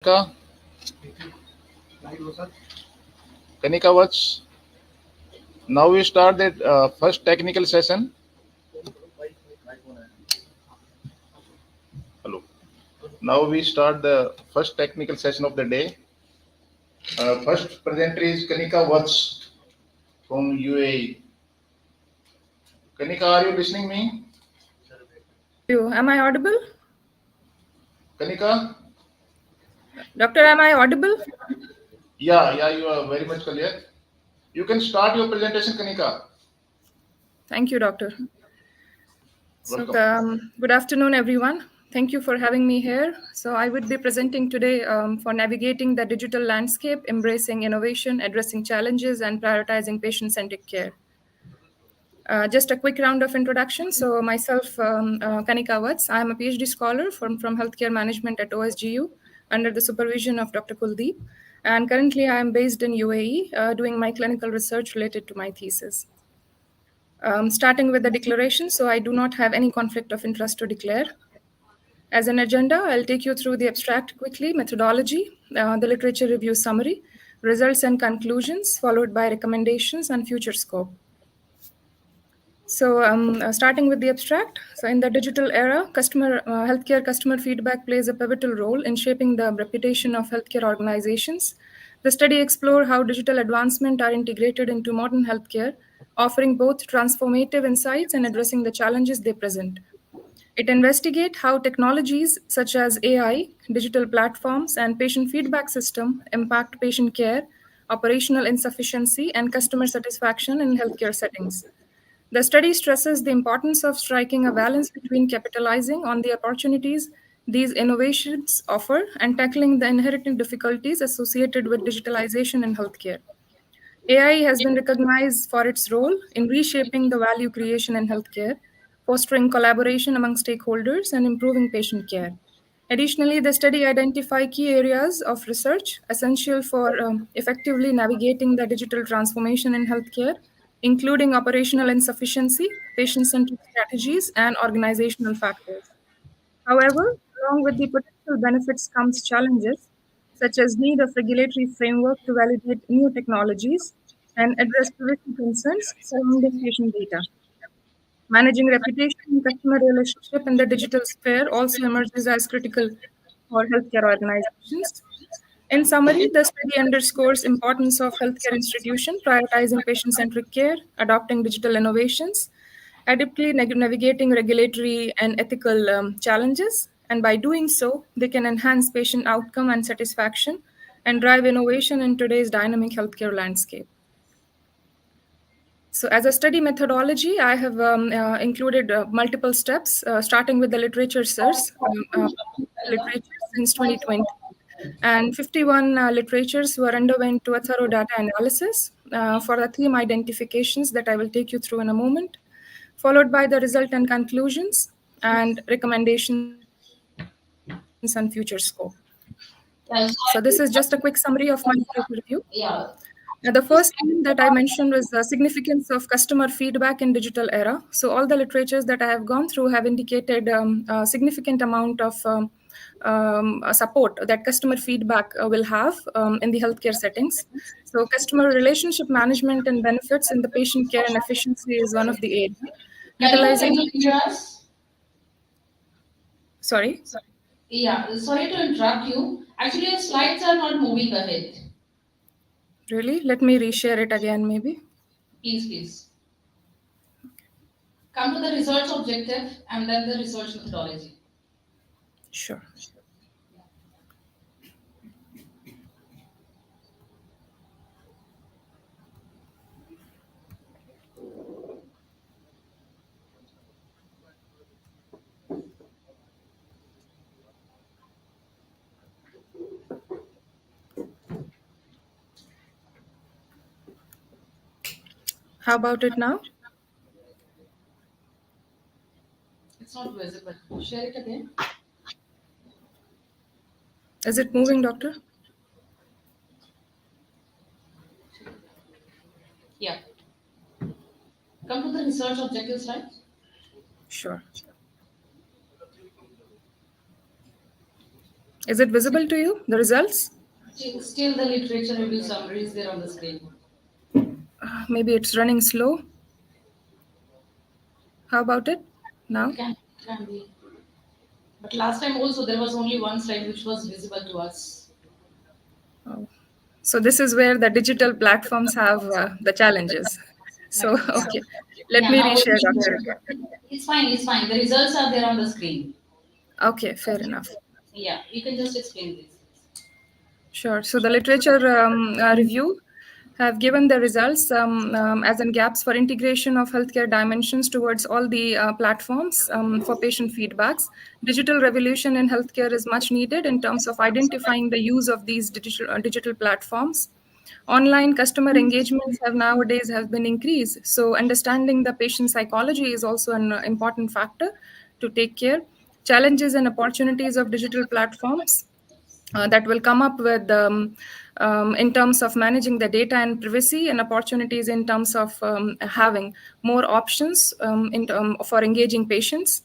Kanika, Kanika, what's now we start the first technical session. Hello. Now we start the first technical session of the day. First presenter is Kanika Watts from UAE. Kanika, are you listening me? You. Am I audible? Kanika? Doctor, am I audible? Yeah, you are very much clear. You can start your presentation, Kanika. Thank you, Doctor. So, Welcome. good afternoon, everyone. Thank you for having me here. So, I would be presenting today for navigating the digital landscape, embracing innovation, addressing challenges, and prioritizing patient-centric care. Just a quick round of introduction. So, myself, Kanika Watts. I am a PhD scholar from healthcare management at OSGU under the supervision of Dr. Kuldeep. And currently, I am based in UAE doing my clinical research related to my thesis. Starting with the declaration, so I do not have any conflict of interest to declare. As an agenda, I'll take you through the abstract quickly, methodology, the literature review summary, results and conclusions, followed by recommendations and future scope. So starting with the abstract, so in the digital era, healthcare customer feedback plays a pivotal role in shaping the reputation of healthcare organizations. The study explored how digital advancement are integrated into modern healthcare, offering both transformative insights and addressing the challenges they present. It investigates how technologies such as AI, digital platforms, and patient feedback system impact patient care, operational insufficiency, and customer satisfaction in healthcare settings. The study stresses the importance of striking a balance between capitalizing on the opportunities these innovations offer and tackling the inherent difficulties associated with digitalization in healthcare. AI has been recognized for its role in reshaping the value creation in healthcare, fostering collaboration among stakeholders, and improving patient care. Additionally, the study identified key areas of research essential for effectively navigating the digital transformation in healthcare, including operational insufficiency, patient centric strategies, and organizational factors. However, along with the potential benefits comes challenges, such as need of regulatory framework to validate new technologies and address privacy concerns surrounding patient data. Managing reputation and customer relationship in the digital sphere also emerges as critical for healthcare organizations. In summary, the study underscores importance of healthcare institution prioritizing patient-centric care, adopting digital innovations, adeptly navigating regulatory and ethical challenges, and by doing so, they can enhance patient outcome and satisfaction and drive innovation in today's dynamic healthcare landscape. So, as a study methodology, I have included multiple steps, starting with the literature source, literature since 2020, and 51 literatures were underwent to a thorough data analysis for the theme identifications that I will take you through in a moment, followed by the result and conclusions and recommendations and future scope. So, this is just a quick summary of my literature review. Now, the first thing that I mentioned was the significance of customer feedback in digital era. So all the literatures that I have gone through have indicated a significant amount of support that customer feedback will have in the healthcare settings. So customer relationship management and benefits in the patient care and efficiency is one of the area. Can Utilization. you hear us? Sorry. Yeah, sorry to interrupt you. Actually, your slides are not moving ahead. Really? Let me reshare it again, maybe. Please. Come to the research objective and then the research methodology. Sure. How about it now? It's not visible. Share it again. Is it moving, doctor? Yeah. Come to the research objective slide. Sure. Is it visible to you, the results? Still the literature review summary is there on the screen. Maybe it's running slow. How about it now? Can be. But last time also there was only one slide which was visible to us. Oh. So this is where the digital platforms have the challenges. So, okay, let Yeah, me now reshare, Dr. Rika. it's fine, it's fine. The results are there on the screen. Okay, fair enough. Yeah, you can just explain this. Sure. So the literature review have given the results as in gaps for integration of healthcare dimensions towards all the platforms for patient feedbacks. Digital revolution in healthcare is much needed in terms of identifying the use of these digital platforms. Online customer engagements have been increased. So understanding the patient psychology is also an important factor to take care. Challenges and opportunities of digital platforms that will come up with in terms of managing the data and privacy, and opportunities in terms of having more options for engaging patients.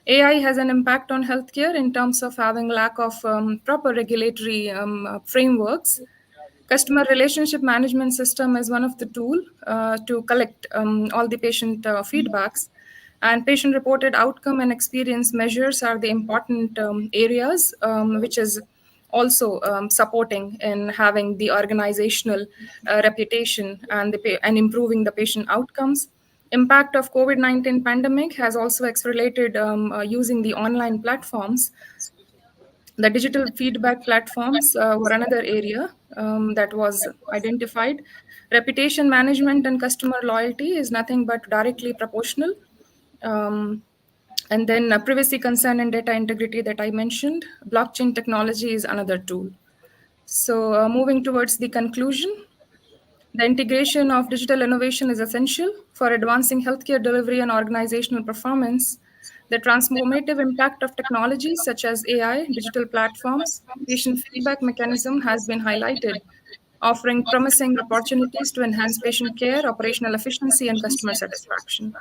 AI has an impact on healthcare in terms of having lack of proper regulatory frameworks. Customer relationship management system is one of the tool to collect all the patient feedbacks, and patient reported outcome and experience measures are the important areas which is also supporting in having the organizational reputation and and improving the patient outcomes. Impact of COVID-19 pandemic has also accelerated using the online platforms. The digital feedback platforms were another area that was identified. Reputation management and customer loyalty is nothing but directly proportional. Um, and then privacy concern and data integrity that I mentioned. Blockchain technology is another tool. So, moving towards the conclusion, the integration of digital innovation is essential for advancing healthcare delivery and organizational performance. The transformative impact of technologies such as AI, digital platforms, patient feedback mechanism has been highlighted, offering promising opportunities to enhance patient care, operational efficiency, and customer satisfaction.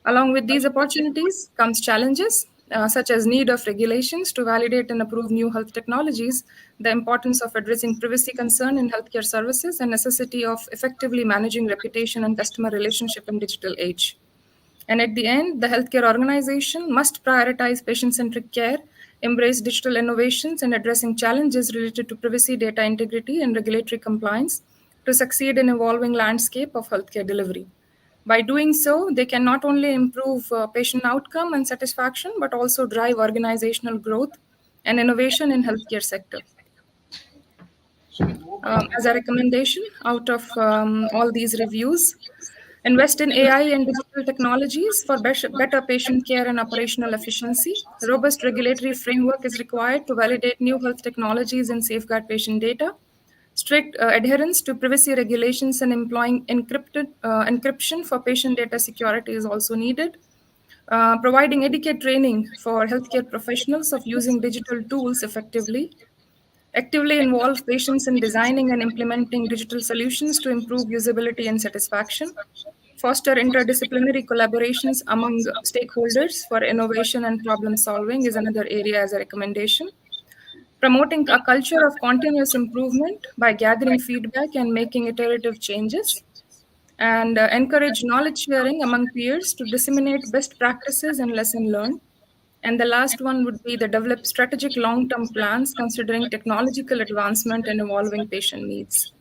Along with these opportunities comes challenges such as need of regulations to validate and approve new health technologies, the importance of addressing privacy concern in healthcare services, and necessity of effectively managing reputation and customer relationship in digital age. And at the end, the healthcare organization must prioritize patient-centric care, embrace digital innovations, and addressing challenges related to privacy, data integrity, and regulatory compliance to succeed in evolving landscape of healthcare delivery. By doing so, they can not only improve patient outcome and satisfaction, but also drive organizational growth and innovation in healthcare sector. As a recommendation out of all these reviews, invest in AI and digital technologies for better patient care and operational efficiency. Robust regulatory framework is required to validate new health technologies and safeguard patient data. Strict adherence to privacy regulations and employing encryption for patient data security is also needed. Providing etiquette training for healthcare professionals of using digital tools effectively. Actively involve patients in designing and implementing digital solutions to improve usability and satisfaction. Foster interdisciplinary collaborations among stakeholders for innovation and problem solving is another area as a recommendation. Promoting a culture of continuous improvement by gathering feedback and making iterative changes. And encourage knowledge sharing among peers to disseminate best practices and lesson learned. And the last one would be the develop strategic long-term plans considering technological advancement and evolving patient needs.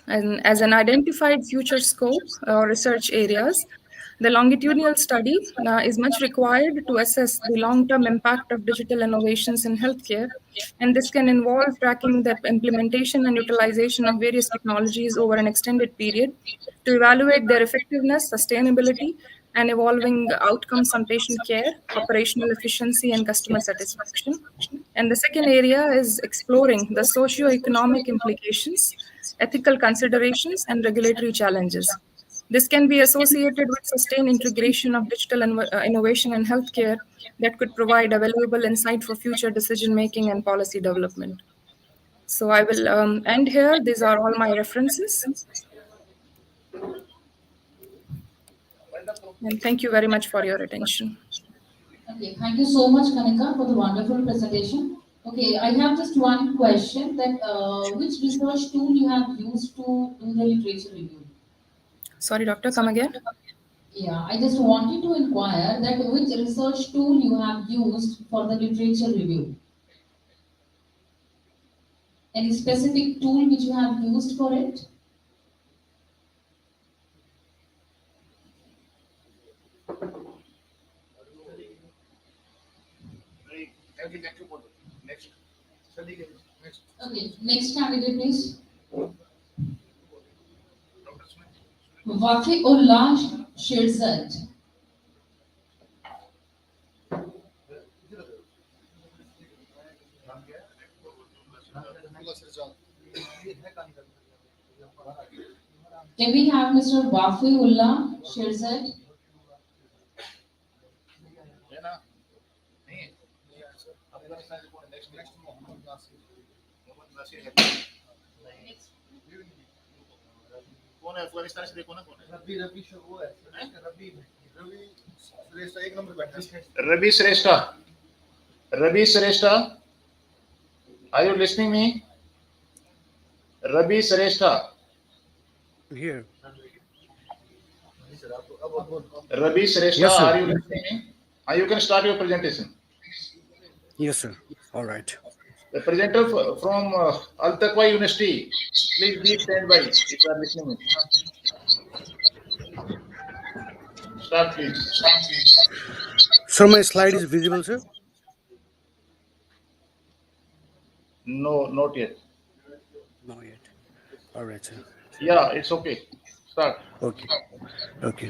And as an identified future scope or research areas, the longitudinal study is much required to assess the long-term impact of digital innovations in healthcare. And this can involve tracking the implementation and utilization of various technologies over an extended period to evaluate their effectiveness, sustainability, and evolving outcomes on patient care, operational efficiency, and customer satisfaction. And the second area is exploring the socio-economic implications, ethical considerations, and regulatory challenges. This can be associated with sustained integration of digital innovation in healthcare that could provide a valuable insight for future decision making and policy development. So I will end here. These are all my references. And thank you very much for your attention. Okay, thank you so much, Kanika, for the wonderful presentation. Okay, I have just one question that which research tool you have used to do the literature review? Sorry, doctor, come again. Yeah, I just wanted to inquire that which research tool you have used for the literature review. Any specific tool which you have used for it? Thank you. Next. Okay, next candidate please. Dr. Smith. Wafiullah Shirzad. Can we have Mr. Wafiullah Shirzad? है ना? नहीं है? अफगानिस्तान से कौन है? Next Mohammad Nasir है। कौन है अफगानिस्तान से? देखो ना कौन है? रवि वो है। रवि श्रेष्ठ एक नंबर बैठा है। रवि श्रेष्ठा, are you listening me? Ravi Shrestha. Here. Ravi Shrestha, Yes, sir. are you listening me? You can start your presentation. Yes, sir. All right. The presenter from Al Taqwa University, please be standby if you are listening me. Start, please. So my slide is visible, sir? No, not yet. Not yet. All right, sir. Yeah, it's okay. Start. Okay. Okay.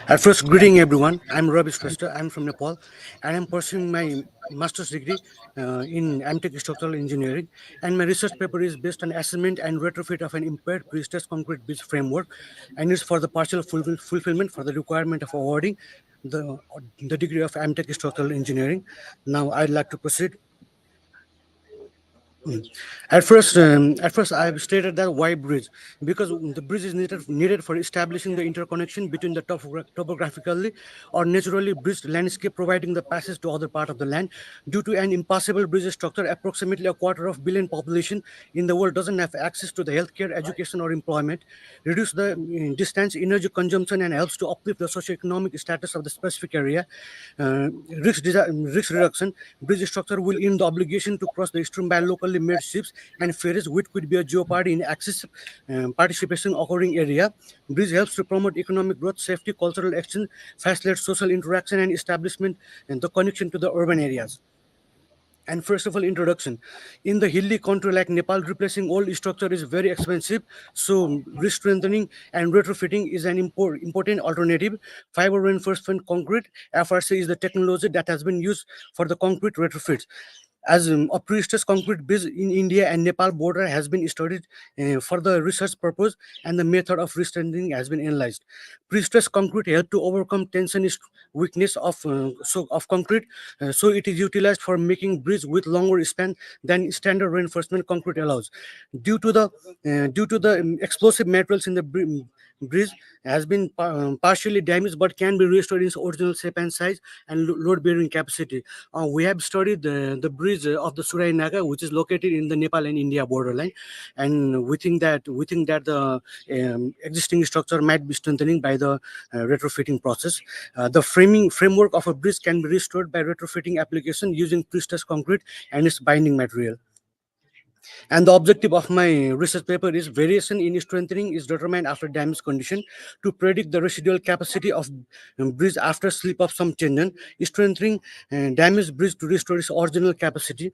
At first, greeting everyone. I'm Ravi Shrestha. I'm from Nepal, and I'm pursuing my master's degree in MTech Structural Engineering. And my research paper is based on assessment and retrofit of an impaired pre-stressed concrete bridge framework, and is for the partial fulfillment for the requirement of awarding the degree of MTech Structural Engineering. Now, I'd like to proceed. At first, I've stated that why bridge, because the bridge is needed for establishing the interconnection between the topographically or naturally bridged landscape, providing the passage to other part of the land. Due to an impassable bridge structure, approximately a quarter of billion population in the world doesn't have access to the healthcare, education, or employment. Reduce the distance, energy consumption, and helps to uplift the socioeconomic status of the specific area. Risk reduction. Bridge structure will end the obligation to cross the stream by locally made ships and ferries, which could be a jeopardy in access participation occurring area. Bridge helps to promote economic growth, safety, cultural exchange, facilitate social interaction and establishment, and the connection to the urban areas. And first of all, introduction. In the hilly country like Nepal, replacing old structure is very expensive. So re-strengthening and retrofitting is an important alternative. Fiber reinforcement concrete, FRC, is the technology that has been used for the concrete retrofits. As a pre-stressed concrete bridge in India and Nepal border has been studied for the research purpose, and the method of restrengthening has been analyzed. Pre-stressed concrete help to overcome tension weakness of concrete, so it is utilized for making bridge with longer span than standard reinforcement concrete allows. Due to the explosive materials in the bridge has been partially damaged but can be restored in its original shape and size and load bearing capacity. We have studied the bridge of the Surai Naga, which is located in the Nepal and India borderline, and we think that the existing structure might be strengthening by the retrofitting process. The framework of a bridge can be restored by retrofitting application using pre-stressed concrete and its binding material. And the objective of my research paper is variation in strengthening is determined after damage condition to predict the residual capacity of bridge after slip of some tendon, strengthening damaged bridge to restore its original capacity.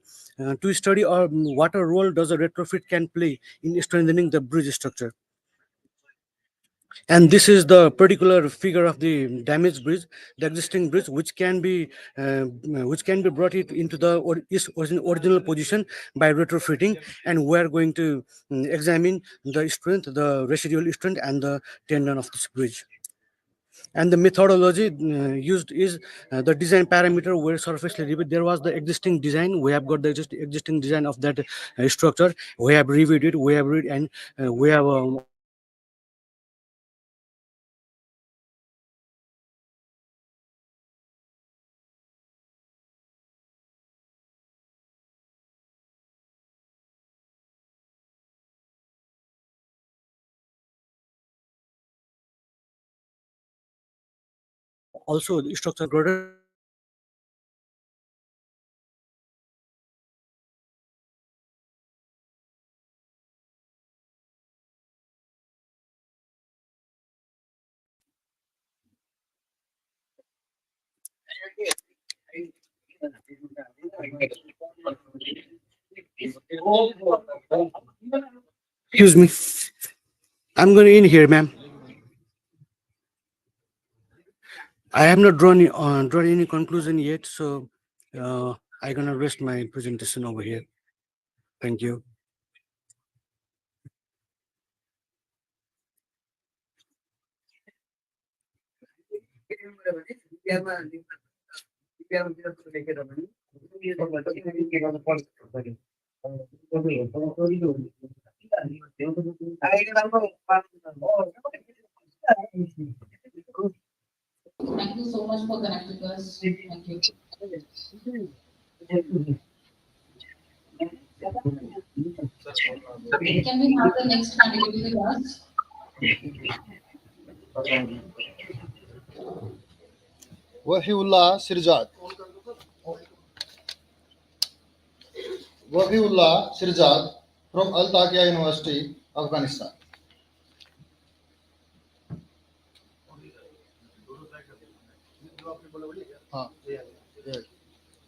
To study what a role does a retrofit can play in strengthening the bridge structure. And this is the particular figure of the damaged bridge, the existing bridge, which can be brought it into the its original position by retrofitting. And we are going to examine the strength, the residual strength, and the tendon of this bridge. And the methodology used is the design parameter where surfacely reviewed. There was the existing design. We have got the existing design of that structure. We have reviewed it. We have read, and we have Also, the structure broader Excuse me. I'm going to in here, ma'am. I have not drawn any conclusion yet, so I'm gonna rest my presentation over here. Thank you. Thank you so much for connecting us. Thank you. Can we have the next candidate with us? Wafiullah Sirzad. Wafiullah Sirzad from Al Taqiyya University, Afghanistan.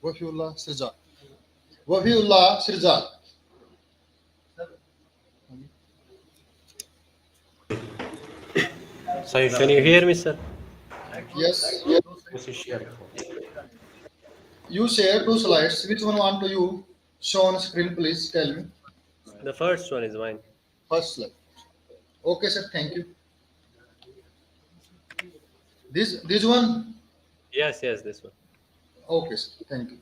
Wafiullah Sirzad. Wafiullah Sirzad. So can you hear me, sir? Yes. Yes, you share. You share 2 slides. Which one want to you show on screen, please tell me. The first one is mine. First slide. Okay, sir. Thank you. This one. Yes, this one. Okay, sir. Thank you.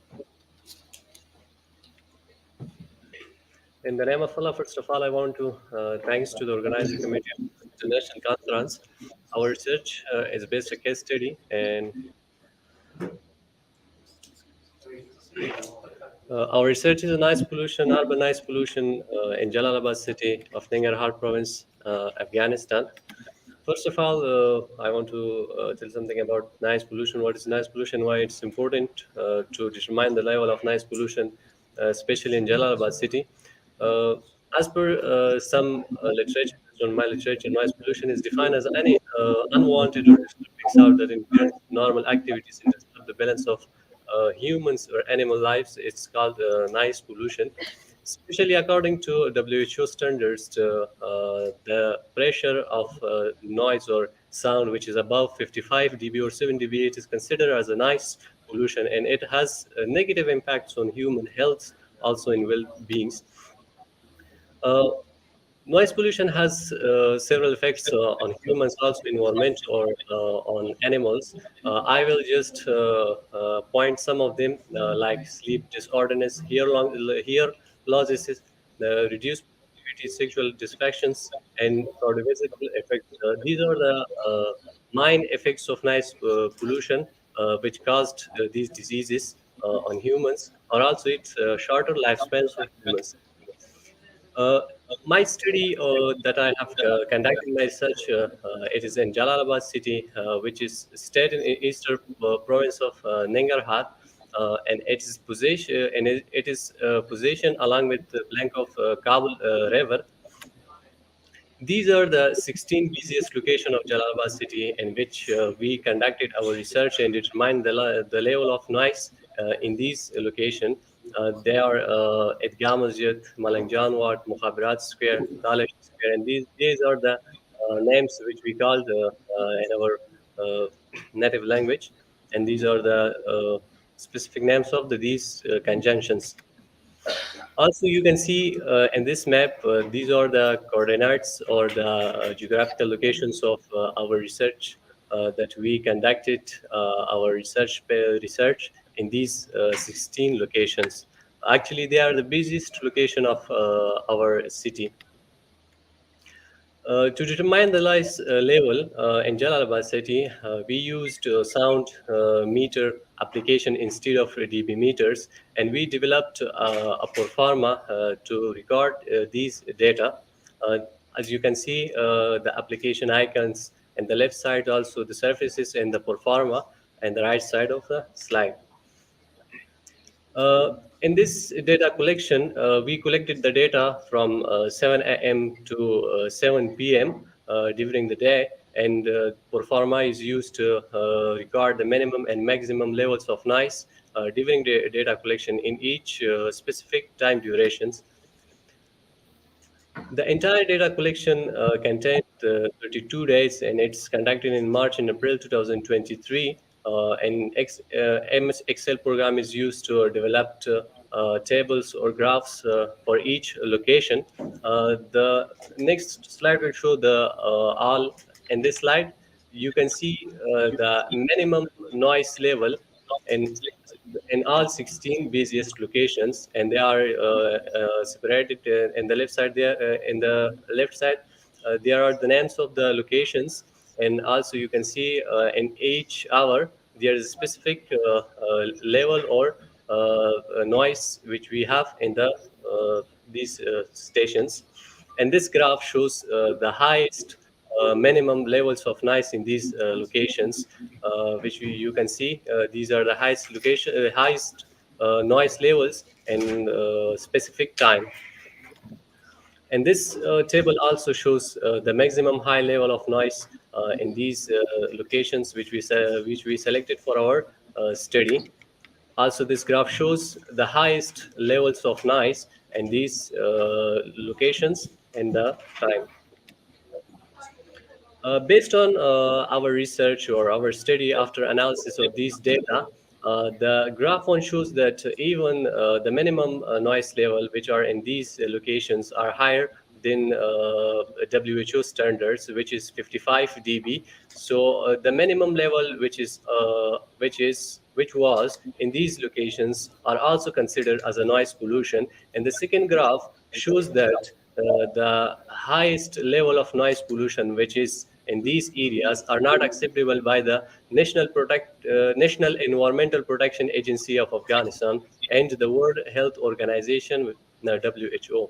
In the name of Allah, first of all, I want to thanks to the organizing committee of the international conference. Our research is based a case study, and our research is a noise pollution, urban noise pollution in Jalalabad city of Nangarhar province, Afghanistan. First of all, I want to tell something about noise pollution. What is noise pollution? Why it's important to determine the level of noise pollution, especially in Jalalabad city. As per some literature, on my literature, noise pollution is defined as any unwanted or disturbing sound that interferes with normal activities and disturb the balance of humans or animal lives. It's called noise pollution. Especially according to WHO standards, the pressure of noise or sound which is above 55 dB or 7 dB, it is considered as a noise pollution, and it has negative impacts on human health, also in well-beings. Noise pollution has several effects on humans, also environment or on animals. I will just point some of them, like sleep disorders, hear losses, reduced productivity, sexual dysfunctions, and cardiovascular effects. These are the main effects of noise pollution, which caused these diseases on humans, or also its shorter lifespans of humans. Uh, my study that I have conducted my research, it is in Jalalabad city, which is state in eastern province of Nangarhar, and it is positioned along with the bank of Kabul River. These are the 16 busiest locations of Jalalabad city in which we conducted our research and determined the level of noise in these locations. They are Edgah Masjid, Malangjan Ward, Mukhabarat Square, Talish Square, and these are the names which we called in our native language, and these are the specific names of these conjunctions. Also, you can see in this map, these are the coordinates or the geographical locations of our research that we conducted our research in these 16 locations. Actually, they are the busiest location of our city. To determine the noise level in Jalalabad city, we used sound meter application instead of dB meters, and we developed a proforma to record these data. Uh, as you can see, the application icons and the left side also the surfaces and the proforma. and the right side of the slide. In this data collection, we collected the data from 7 a.m. to 7 p.m. During the day, and Proforma is used to record the minimum and maximum levels of noise during the data collection in each specific time durations. The entire data collection contained 32 days, and it's conducted in March and April 2023. MS Excel program is used to develop tables or graphs for each location. The next slide will show the all. In this slide, you can see the minimum noise level in all 16 busiest locations, and they are separated in the left side there. In the left side, there are the names of the locations, and also you can see in each hour there is a specific level or noise which we have in the these stations. And this graph shows the highest minimum levels of noise in these locations, which you can see. These are the highest noise levels in specific time. And this table also shows the maximum high level of noise in these locations which we selected for our study. Also, this graph shows the highest levels of noise in these locations and the time. Based on our research or our study after analysis of these data, the graph one shows that even the minimum noise level which are in these locations are higher than WHO standards, which is 55 dB. So the minimum level which was in these locations are also considered as a noise pollution. And the second graph shows that the highest level of noise pollution which is in these areas are not acceptable by the National Environmental Protection Agency of Afghanistan and the World Health Organization, WHO.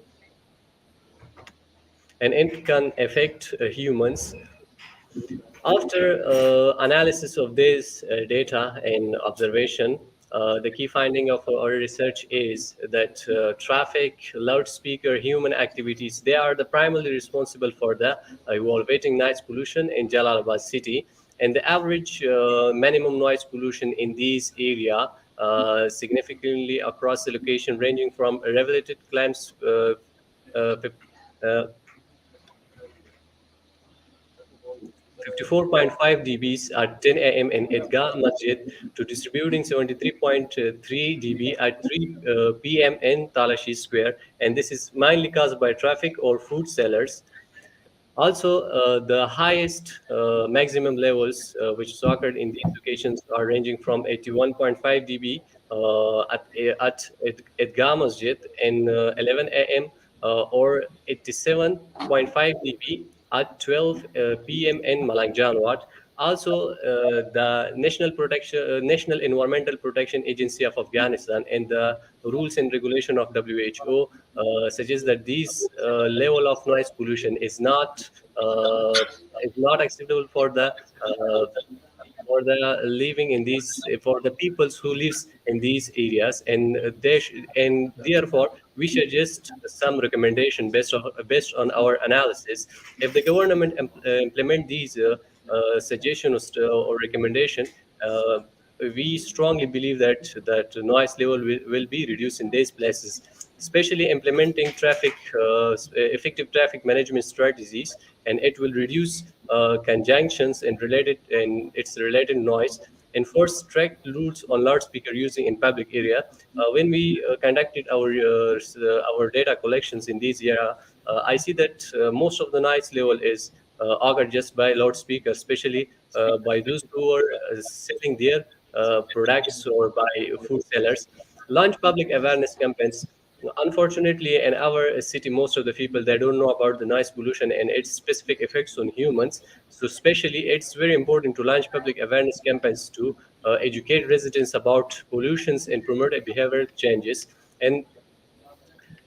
And it can affect humans. After analysis of this data and observation, the key finding of our research is that traffic, loudspeaker, human activities, they are the primarily responsible for the evolving noise pollution in Jalalabad city. And the average minimum noise pollution in these area significantly across the location, ranging from regulated claims 54.5 dBs at 10 a.m. in Edgah Masjid to distributing 73.3 dB at 3 p.m. in Talashi Square. And this is mainly caused by traffic or food sellers. Also, the highest maximum levels which occurred in these locations are ranging from 81.5 dB at Edgah Masjid in 11 a.m. Or 87.5 dB at 12 p.m. in Malang Janwat. Also, the National Environmental Protection Agency of Afghanistan and the rules and regulation of WHO suggest that this level of noise pollution is not acceptable for the living in these, for the peoples who lives in these areas, and and therefore we suggest some recommendation based on our analysis. If the government implement these suggestions or recommendation, we strongly believe that noise level will be reduced in these places, especially implementing effective traffic management strategies, and it will reduce conjunctions and its related noise. Enforce strict rules on loudspeaker using in public area. When we conducted our data collections in this area, I see that most of the noise level is occurred just by loudspeaker, especially by those who are selling their products or by food sellers. Launch public awareness campaigns. Unfortunately, in our city, most of the people, they don't know about the noise pollution and its specific effects on humans. So especially, it's very important to launch public awareness campaigns to educate residents about pollutions and promote behavioral changes. And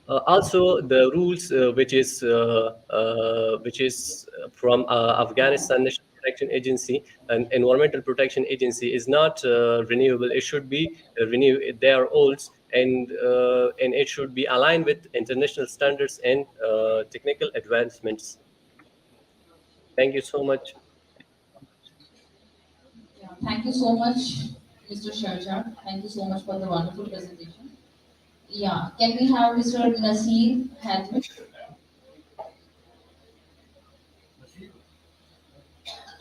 also the rules which is from Afghanistan National Protection Agency, an environmental protection agency, is not renewable. It should be renewed. They are old, and it should be aligned with international standards and technical advancements. Thank you so much. Yeah, thank you so much, Mr. Sharjah. Thank you so much for the wonderful presentation. Yeah, can we have Mr. Nasir Hadri?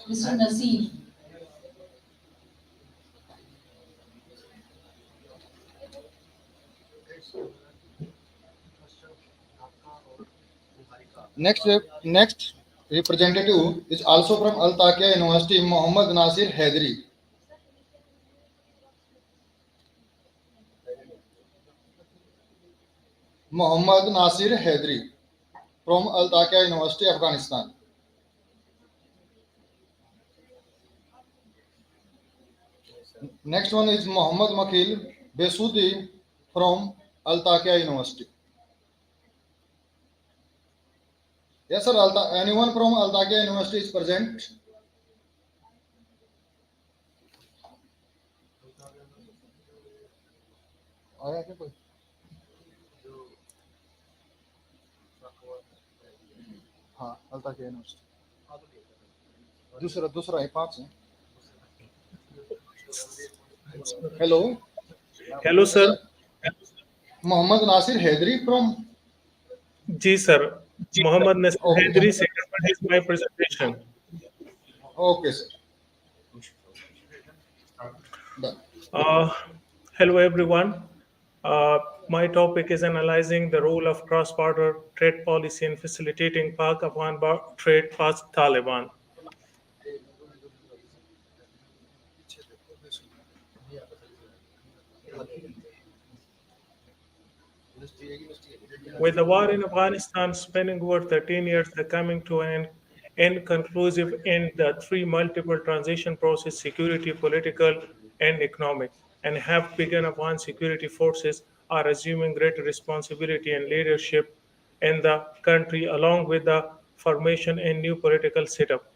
Mr. Nasir. Next representative is also from Al Taqiyya University, Mohammad Nasir Haidari. Mohammad Nasir Haidari from Al Taqiyya University, Afghanistan. Next one is Mohammad Makil Besudi from Al Taqiyya University. Yes, sir. Anyone from Al Taqiyya University is present? आया क्या कोई? हाँ, Al Taqiyya University. दूसरा है 5 है. Hello. Hello, sir. Mohammad Nasir Haidari from. Ji, sir. Mohammad Nasir Okay. Haidari, second one is my presentation. Okay, sir. Done. Hello, everyone. My topic is analyzing the role of cross-border trade policy in facilitating Pak-Afghan trade past Taliban. With the war in Afghanistan spanning over 13 years, the coming to an inconclusive end, the three multiple transition process, security, political, and economic, and have begun Afghan security forces are assuming greater responsibility and leadership in the country, along with the formation and new political setup.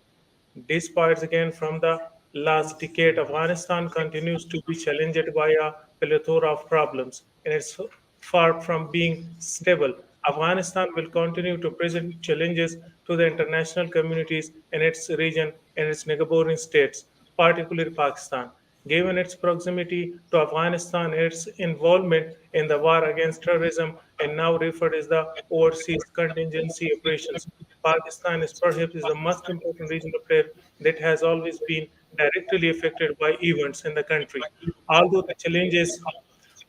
Despite again from the last decade, Afghanistan continues to be challenged by a plethora of problems, and it's far from being stable. Afghanistan will continue to present challenges to the international communities in its region and its neighboring states, particularly Pakistan. Given its proximity to Afghanistan, its involvement in the war against terrorism, and now referred as the overseas contingency operations, Pakistan is perhaps the most important regional player that has always been directly affected by events in the country. Although the challenges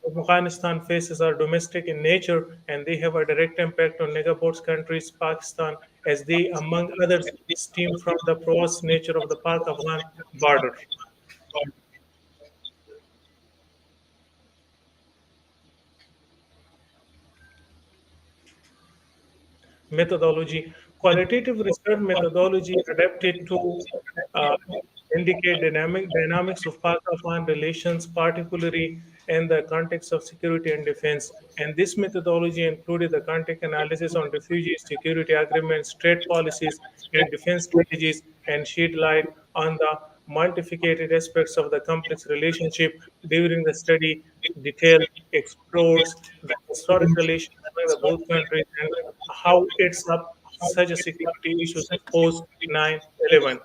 Afghanistan faces are domestic in nature and they have a direct impact on neighboring countries, Pakistan, as they, among others, stem from the porous nature of the Pak-Afghan border. Methodology. Qualitative research methodology adapted to uh, indicate dynamics of Pak-Afghan relations, particularly in the context of security and defense. And this methodology included the context analysis on refugees, security agreements, trade policies, and defense strategies, and shed light on the multifaceted aspects of the complex relationship. During the study, detail explores the historic relations among the both countries and how it's up such a security issues post 9/11.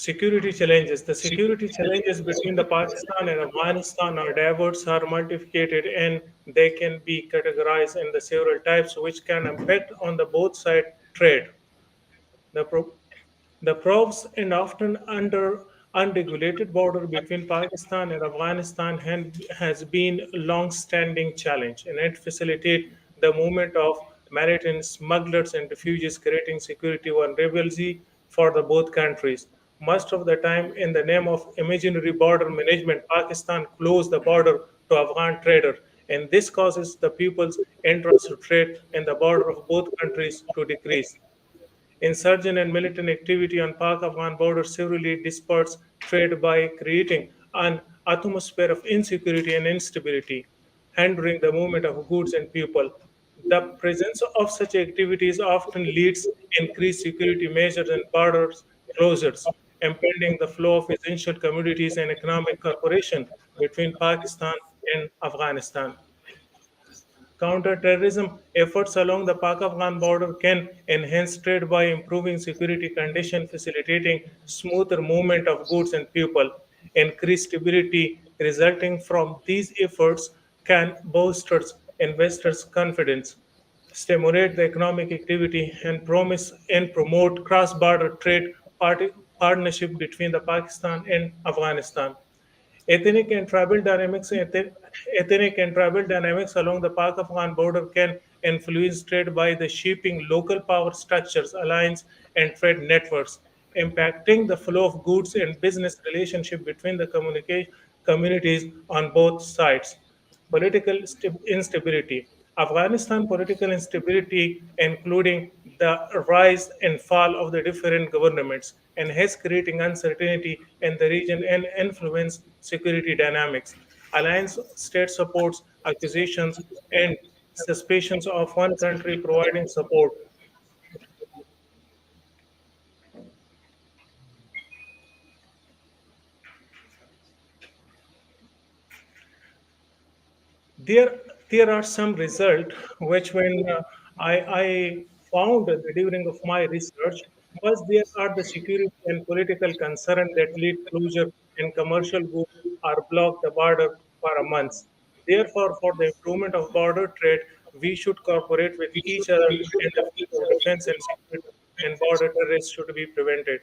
Security challenges. The security challenges between the Pakistan and Afghanistan are diverse, are multifaceted, and they can be categorized in the several types, which can impact on the both side trade. The, pro- the probes and often under unregulated border between Pakistan and Afghanistan has been a long-standing challenge, and it facilitates the movement of maritime smugglers and refugees, creating security vulnerability for the both countries. Most of the time, in the name of imaginary border management, Pakistan closed the border to Afghan traders, and this causes the people's entrance to trade in the border of both countries to decrease. Insurgent and militant activity on Pak-Afghan border severely distorts trade by creating an atmosphere of insecurity and instability, hindering the movement of goods and people. The presence of such activities often leads increased security measures and borders closures, impeding the flow of essential commodities and economic cooperation between Pakistan and Afghanistan. Counter-terrorism efforts along the Pak-Afghan border can enhance trade by improving security conditions, facilitating smoother movement of goods and people. Increased stability resulting from these efforts can bolster investors' confidence, stimulate the economic activity, and promise and promote cross-border trade partnership between the Pakistan and Afghanistan. Ethnic and tribal dynamics ethnic and tribal dynamics along the Pak-Afghan border can influence trade by the shaping local power structures, alliance, and trade networks, impacting the flow of goods and business relationship between the communities on both sides. Political instability. Afghanistan political instability, including the rise and fall of the different governments, and has creating uncertainty in the region and influence security dynamics. Alliance state supports accusations and suspicions of one country providing support. There, there are some results which when I found during of my research was there are the security and political concern that lead closure and commercial goods are blocked the border for a month. Therefore, for the improvement of border trade, we should cooperate with each other in the field of defense and security, and border terrorists should be prevented.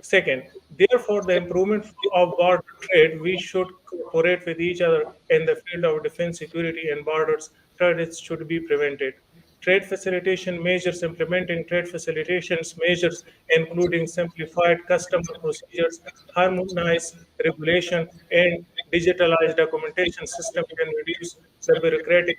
Second, therefore, the improvement of border trade, we should cooperate with each other in the field of defense, security, and borders. Terrorists should be prevented. Trade facilitation measures, implementing trade facilitations measures, including simplified customer procedures, harmonized regulation, and digitalized documentation system can reduce the bureaucratic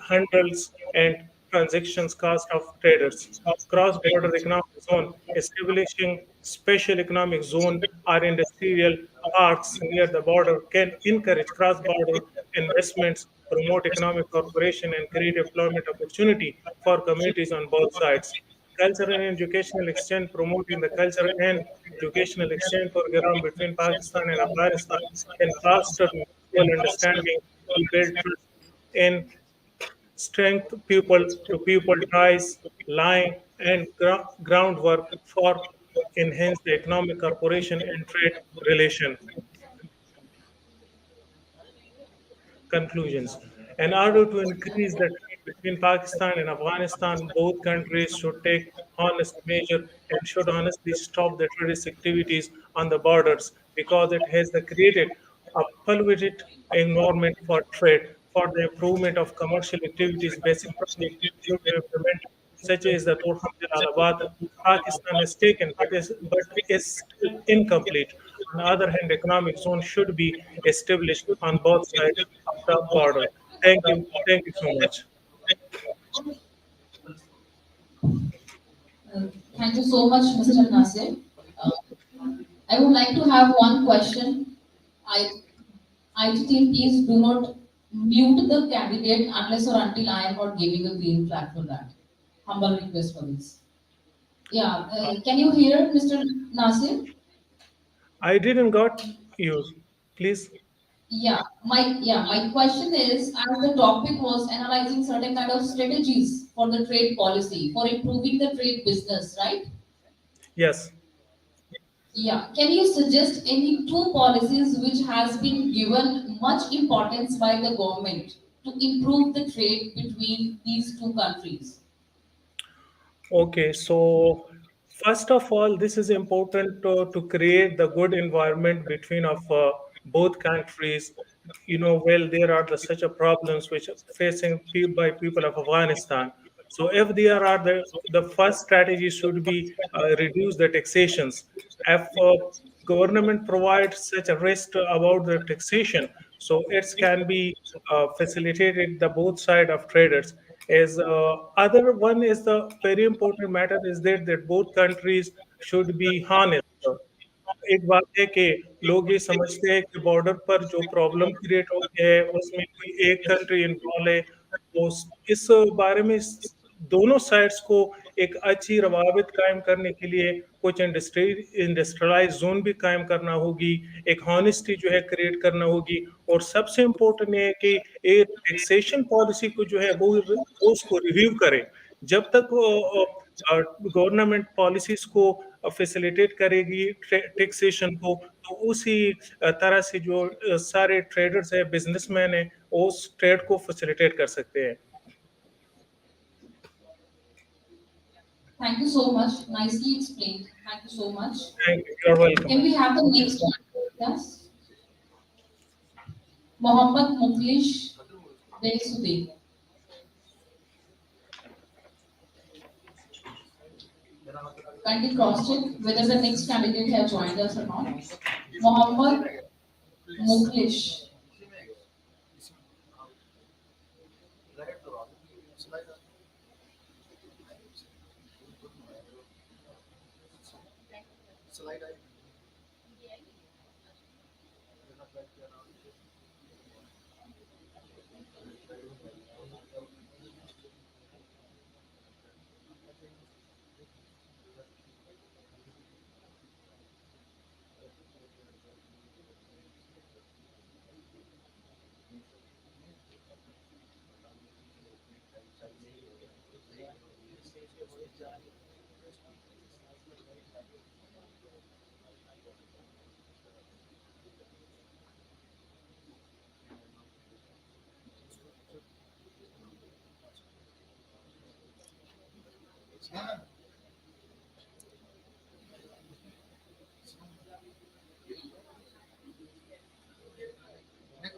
hurdles and transactions cost of traders. Cross-border economic zone, establishing special economic zone or industrial parks near the border can encourage cross-border investments, promote economic cooperation, and create employment opportunity for communities on both sides. Cultural and educational exchange, promoting the cultural and educational exchange program between Pakistan and Afghanistan can foster mutual understanding and build trust in strength people to people ties, line, and groundwork for enhanced economic cooperation and trade relation. Conclusions. In order to increase the trade between Pakistan and Afghanistan, both countries should take honest measure and should honestly stop the terrorist activities on the borders because it has created a polluted environment for trade. For the improvement of commercial activities, basic projects should be implemented, such as the Torham Jalalabad. Pakistan has taken, but is still incomplete. On the other hand, economic zone should be established on both sides of the border. Thank you. Thank you so much. Thank you so much, Mr. Nasir. Uh, I would like to have one question. I, IT team, please do not mute the candidate unless or until I am not giving a green flag for that. Humble request for this. Yeah, can you hear Mr. Nasir? I didn't got you. Please. My question is, as the topic was analyzing certain kind of strategies for the trade policy for improving the trade business, right? Yes. Yeah, can you suggest any two policies which has been given much importance by the government to improve the trade between these two countries? Okay, so first of all, this is important to create the good environment between of both countries. You know, well, there are such a problems which are facing by people of Afghanistan. So if there are the first strategy should be reduce the taxations. If government provides such a rest about the taxation, so it can be facilitated the both side of traders is other one is the very important matter is that both countries should be honest. एक बात है कि लोग ये समझते हैं कि border पर जो प्रॉब्लम क्रिएट होती है उसमें कोई एक कंट्री इन्वॉल्व है तो इस बारे में दोनों साइड्स को एक अच्छी रवाबित कायम करने के लिए कुछ इंडस्ट्रियलाइज जोन भी कायम करना होगी, एक हॉनेस्टी जो है क्रिएट करना होगी, और सबसे इम्पोर्टेंट ये है कि एक टैक्सेशन पॉलिसी को जो है वो उसको रिव्यू करें। जब तक गवर्नमेंट पॉलिसीज को फैसिलिटेट करेगी टैक्सेशन को, तो उसी तरह से जो सारे ट्रेडर्स है, बिजनेसमैन है, उस ट्रेड को फैसिलिटेट कर सकते हैं। Thank you so much. Nicely explained. Thank you so much. Thank you. You're welcome. Can we have the next one? Yes. Mohammed Mukhlish Besudi. Kindly cross check whether the next candidate have joined us or not. Mohammed Mukhlish.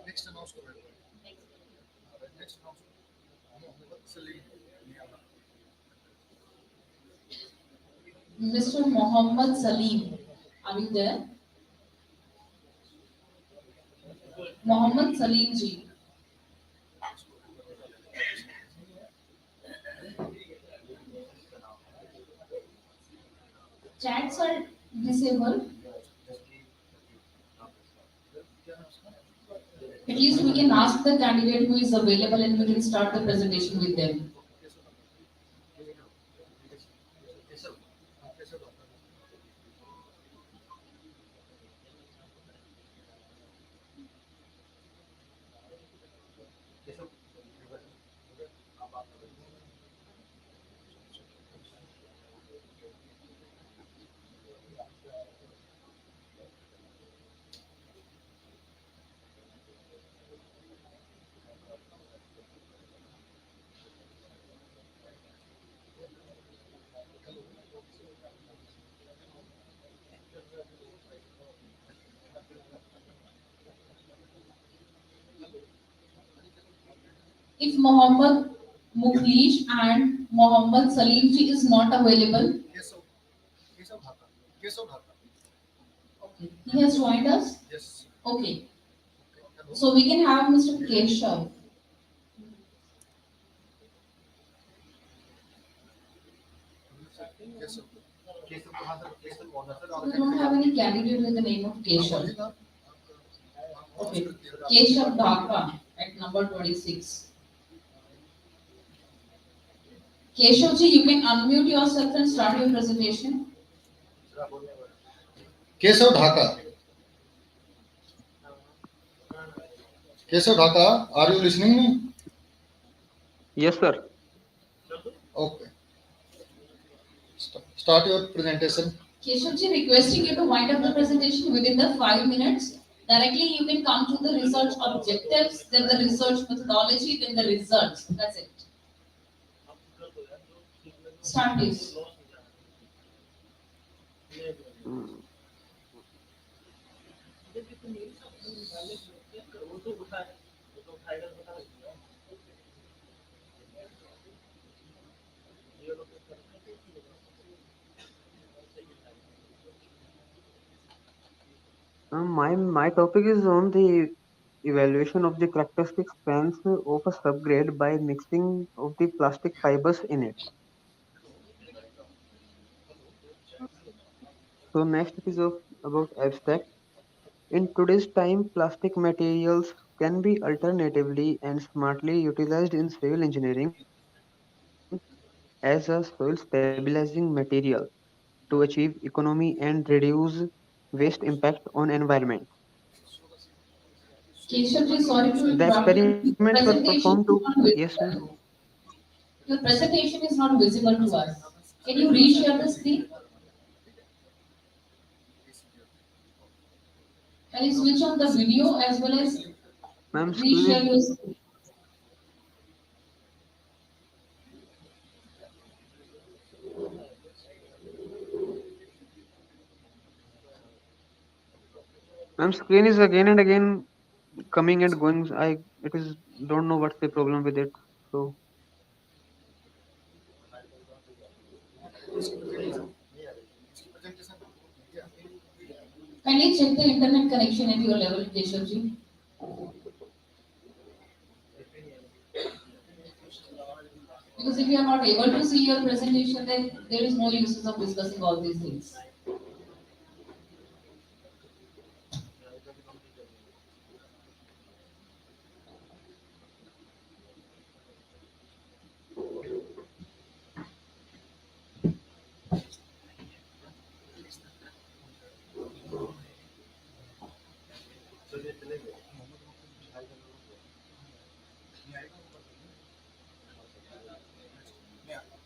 Next announce करो. Next announce. Mohammad Salim. Mr. Mohammed Salim. Are you there? Mohammed Salim ji. Chats are disabled. At least we can ask the candidate who is available and we can start the presentation with them. If Mohammed Mukhlish and Mohammed Salim ji is not available, Kesav Dhaka. okay, he has joined us. Yes. Okay, so we can have Mr. Keshav. Kesav. Kesav कहाँ से? Kesav कौन है sir? We don't have any candidate with the name of Keshav. Okay, Keshav Dhaka at number 26. Keshav ji, you can unmute yourself and start your presentation. Kesav Dhaka. Kesav Dhaka, are you listening me? Yes, sir. Okay. Start your presentation. Keshav ji, requesting you to wind up the presentation within the 5 minutes. Directly, you can come to the research objectives, then the research methodology, then the results. That's it. Start, please. My topic is on the evaluation of the characteristic strengths of a subgrade by mixing of the plastic fibers in it. So next is about abstract. In today's time, plastic materials can be alternatively and smartly utilized in civil engineering as a soil stabilizing material to achieve economy and reduce waste impact on environment. Keshavji, sorry to The interrupt you. experiments were performed Presentation to is not yes, visible. ma'am. Your presentation is not visible to us. Can you reshare the screen? Can you switch on the video as well as Ma'am, screen reshare is your screen? ma'am, screen is again and again coming and going. It is don't know what's the problem with it. So Kindly check the internet connection at your level, Keshavji. Because if you are not able to see your presentation, then there is no use of discussing all these things.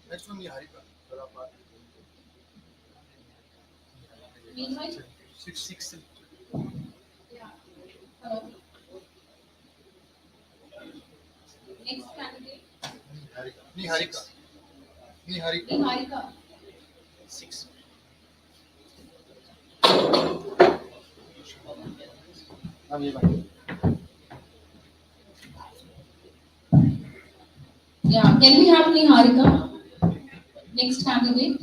Next one, Niharika. Meanwhile, Six. hello. Next candidate, Niharika. Niharika. Yeah, can we have Niharika? Next candidate.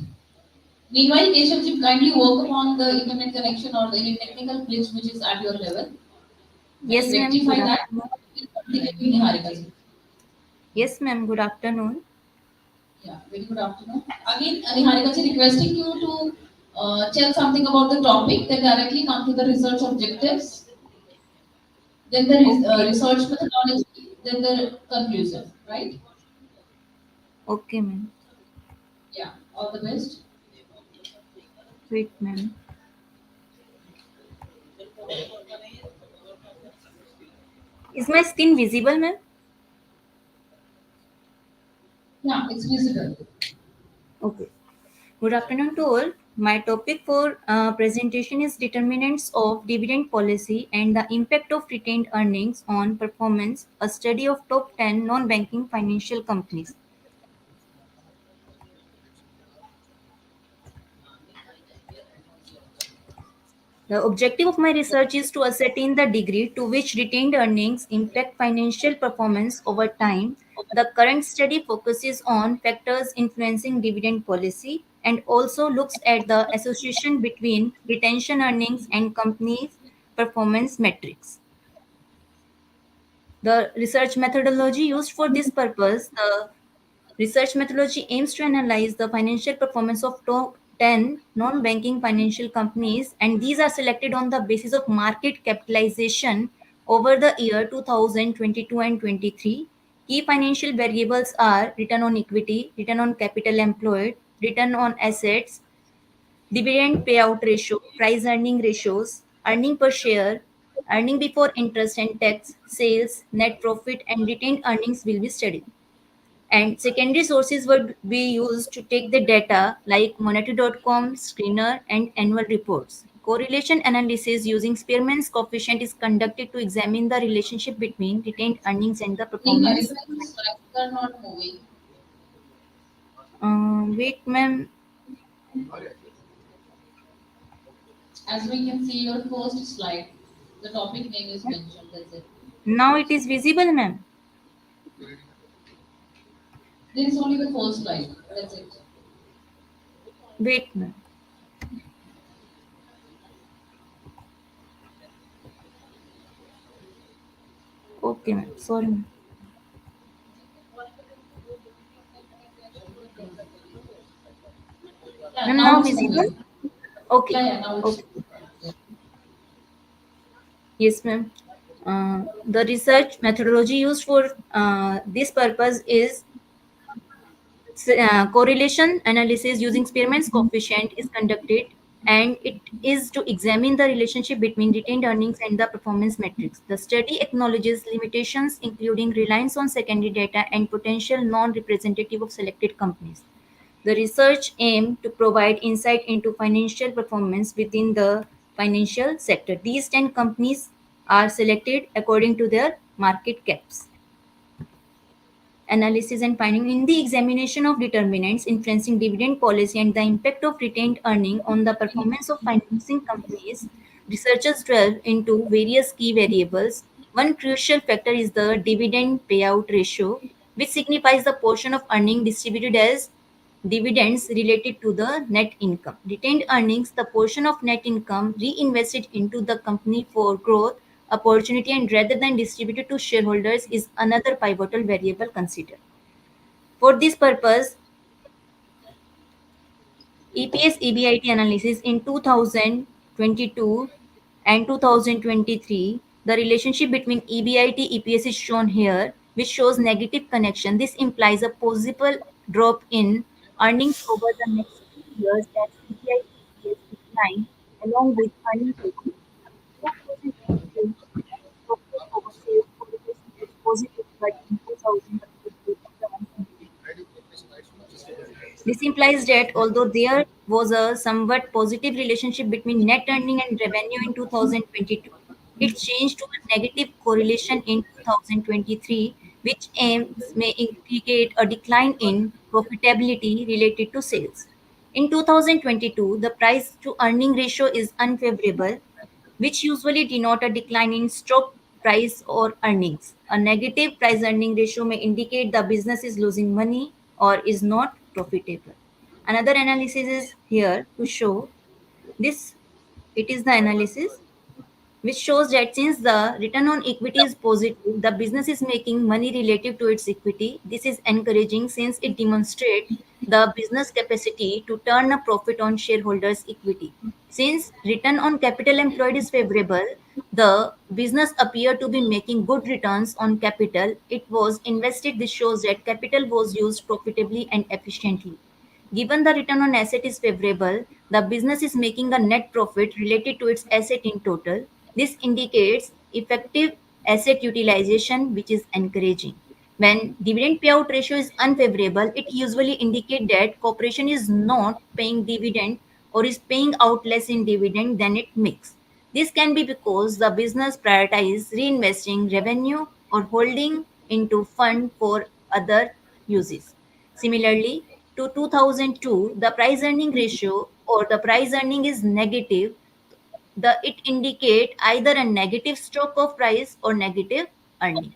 Meanwhile, Keshavji, kindly work upon the internet connection or any technical glitch which is at your level. Yes, ma'am. Rectify Good that. afternoon. We'll continue with Niharika ji. Yes, ma'am. Good afternoon. Yeah, very good afternoon. Again, Niharika ji, requesting you to tell something about the topic, then directly come to the research objectives, then the Okay. research methodology, then the conclusion, right? Okay, ma'am. Yeah, all the best. Wait, ma'am. Is my screen visible, ma'am? Yeah, it's visible. Okay. Good afternoon to all. My topic for presentation is determinants of dividend policy and the impact of retained earnings on performance, a study of top 10 non-banking financial companies. The objective of my research is to ascertain the degree to which retained earnings impact financial performance over time. The current study focuses on factors influencing dividend policy and also looks at the association between retention earnings and companies' performance metrics. The research methodology used for this purpose, the research methodology aims to analyze the financial performance of top 10 non-banking financial companies, and these are selected on the basis of market capitalization over the year 2022 and 23. Key financial variables are return on equity, return on capital employed, return on assets, dividend payout ratio, price earning ratios, earning per share, earning before interest and tax, sales, net profit, and retained earnings will be studied. And secondary sources would be used to take the data like monetary.com, screener, and annual reports. Correlation analysis using Spearman's coefficient is conducted to examine the relationship between retained earnings and the performance. Niharika, your slides are not moving. Wait, ma'am. As we can see your first slide, the topic name is mentioned, that's it. Now it is visible, ma'am. There is only the first slide, that's it. Wait, ma'am. Okay, ma'am. Sorry, ma'am. Yeah, Ma'am, now now it's visible? moving. Okay. Yeah, now it's Okay. Yes, ma'am. The research methodology used for this purpose is correlation analysis using Spearman's coefficient is conducted, and it is to examine the relationship between retained earnings and the performance metrics. The study acknowledges limitations including reliance on secondary data and potential non-representative of selected companies. The research aimed to provide insight into financial performance within the financial sector. These 10 companies are selected according to their market caps. Analysis and finding in the examination of determinants influencing dividend policy and the impact of retained earning on the performance of financing companies, researchers delve into various key variables. One crucial factor is the dividend payout ratio, which signifies the portion of earning distributed as dividends related to the net income. Retained earnings, the portion of net income reinvested into the company for growth opportunity and rather than distributed to shareholders, is another pivotal variable considered. For this purpose, EPS EBIT analysis in 2022 and 2023, the relationship between EBIT EPS is shown here, which shows negative connection. This implies a possible drop in earnings over the next 2 years as EBIT EPS decline along with earnings growth. 2022 profit over sales correlation is positive, but in 2023 this implies that although there was a somewhat positive relationship between net earning and revenue in 2022, it changed to a negative correlation in 2023, which aims may indicate a decline in profitability related to sales. In 2022, the price to earning ratio is unfavorable, which usually denote a decline in stock price or earnings. A negative price earning ratio may indicate the business is losing money or is not profitable. Another analysis is here to show this. It is the analysis which shows that since the return on equity is positive, the business is making money relative to its equity. This is encouraging since it demonstrates the business capacity to turn a profit on shareholders' equity. Since return on capital employed is favorable, the business appeared to be making good returns on capital it was invested. This shows that capital was used profitably and efficiently. Given the return on asset is favorable, the business is making a net profit related to its asset in total. This indicates effective asset utilization, which is encouraging. When dividend payout ratio is unfavorable, it usually indicates that corporation is not paying dividend or is paying out less in dividend than it makes. This can be because the business prioritizes reinvesting revenue or holding into fund for other uses. Similarly, to 2002, the price earning ratio or the price earning is negative. It indicate either a negative stroke of price or negative earning.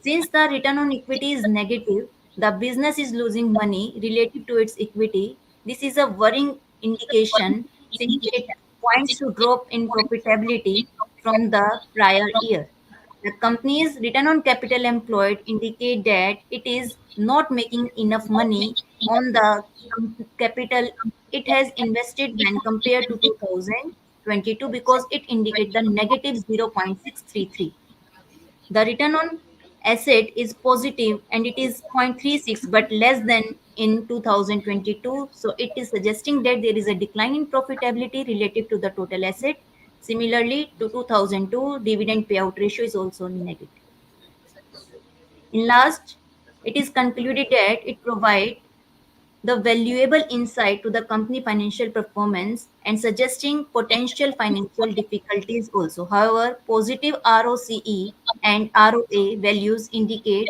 Since the return on equity is negative, the business is losing money related to its equity. This is a worrying indication since it points to drop in profitability from the prior year. The company's return on capital employed indicate that it is not making enough money on the capital it has invested when compared to 2022 because it indicates the negative 0.633. The return on asset is positive and it is 0.36 but less than in 2022. So it is suggesting that there is a decline in profitability relative to the total asset. Similarly, to 2002, dividend payout ratio is also negative. In last, it is concluded that it provides the valuable insight to the company financial performance and suggesting potential financial difficulties also. However, positive ROCE and ROA values indicate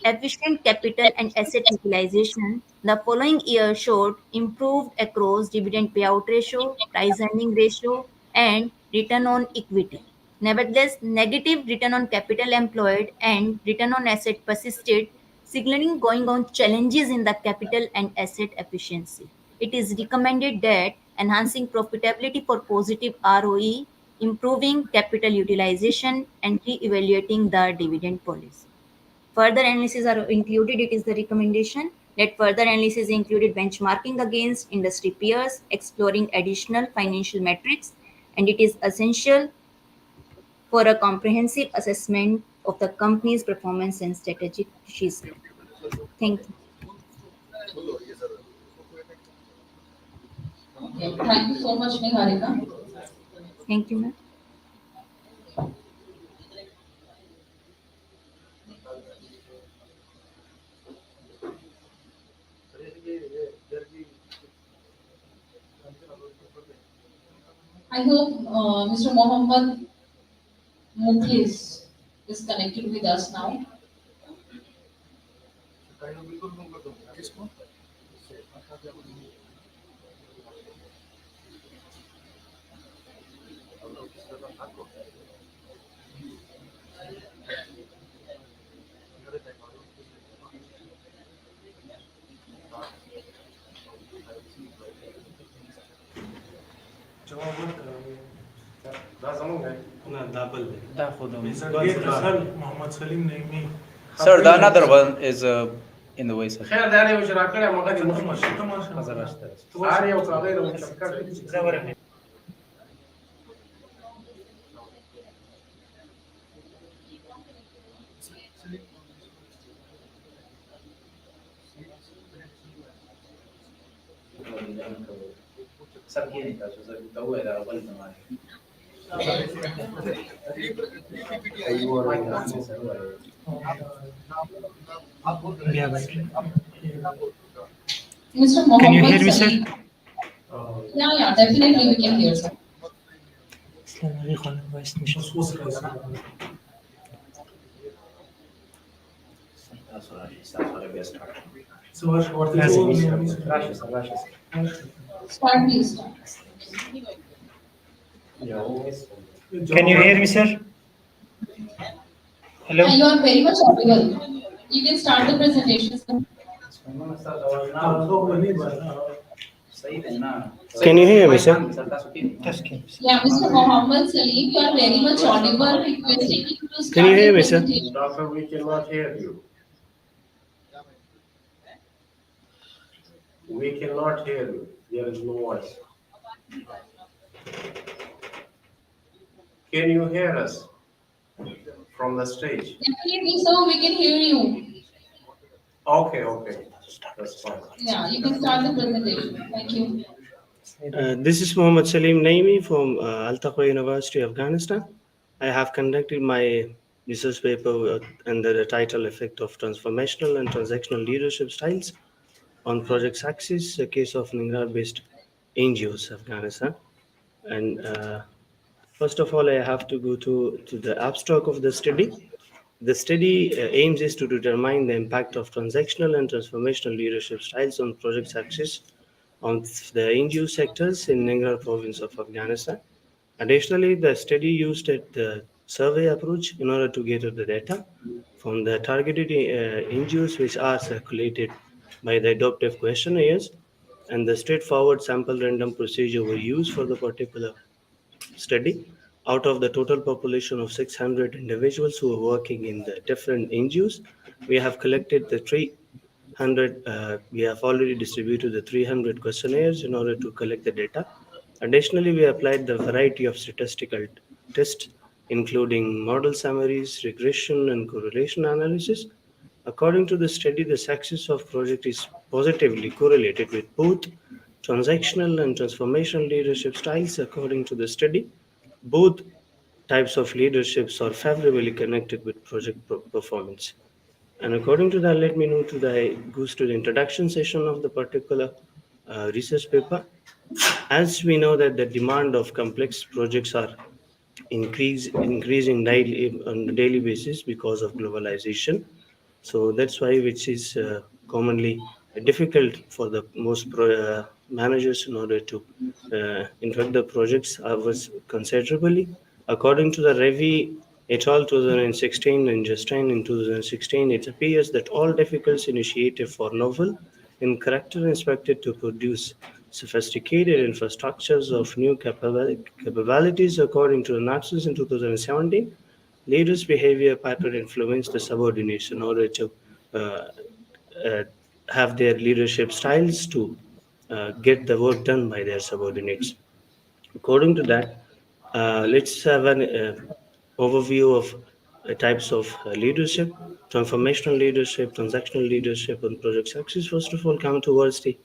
efficient capital and asset utilization. The following year showed improved across dividend payout ratio, price earning ratio, and return on equity. Nevertheless, negative return on capital employed and return on asset persisted, signaling going on challenges in the capital and asset efficiency. It is recommended that enhancing profitability for positive ROE, improving capital utilization, and re-evaluating the dividend policy. Further analysis are included. It is the recommendation that further analysis included benchmarking against industry peers, exploring additional financial metrics, and it is essential for a comprehensive assessment of the company's performance and strategic issues. Thank you. Okay, thank you so much, Niharika. Thank you, ma'am. I hope Mr. Mohammed Mukhlis is connected with us now. Muhammad Salim Naimi. Sir, the another one is in the way, sir. Mr. Mohammed. Can you hear me, sir? Yeah, definitely we can hear, sir. Start, please. Start. Can you hear me, sir? Hello? Yeah, you are very much audible. You can start the presentation, sir. Can you hear me, sir? Yeah, Mr. Mohammed Salim, you are very much audible. Requesting you to start. Can you hear the me, sir? presentation. Doctor, we cannot hear you. We cannot hear you. There is no voice. Can you hear us from the stage? Definitely, sir, we can hear you. Okay. That's fine. Yeah, you can start the presentation. Thank you. This is Mohammed Salim Naimi from Al Taqwa University, Afghanistan. I have conducted my research paper under the title Effect of Transformational and Transactional Leadership Styles on Project Success, a case of Ningra-based NGOs, Afghanistan. And first of all, I have to go to the abstract of the study. The study aims is to determine the impact of transactional and transformational leadership styles on project success on the NGO sectors in Ningra province of Afghanistan. Additionally, the study used the survey approach in order to gather the data from the targeted NGOs which are circulated by the adoptive questionnaires, and the straightforward sample random procedure were used for the particular study. Out of the total population of 600 individuals who are working in the different NGOs, we have collected the 300, we have already distributed the 300 questionnaires in order to collect the data. Additionally, we applied the variety of statistical tests, including model summaries, regression, and correlation analysis. According to the study, the success of project is positively correlated with both transactional and transformational leadership styles. According to the study, both types of leaderships are favorably connected with project performance. And according to that, let me move to goes to the introduction session of the particular research paper. As we know that the demand of complex projects are increasing daily on a daily basis because of globalization. So that's why which is commonly difficult for the most managers in order to infect the projects was considerably. According to the Revy et al. 2016 and Justine in 2016, it appears that all difficult initiatives for novel in character expected to produce sophisticated infrastructures of new capabilities. According to the Naxos in 2017, leaders' behavior pattern influence the subordinates in order to have their leadership styles to get the work done by their subordinates. According to that, let's have overview of types of leadership, transformational leadership, transactional leadership, and project success. First of all, come towards the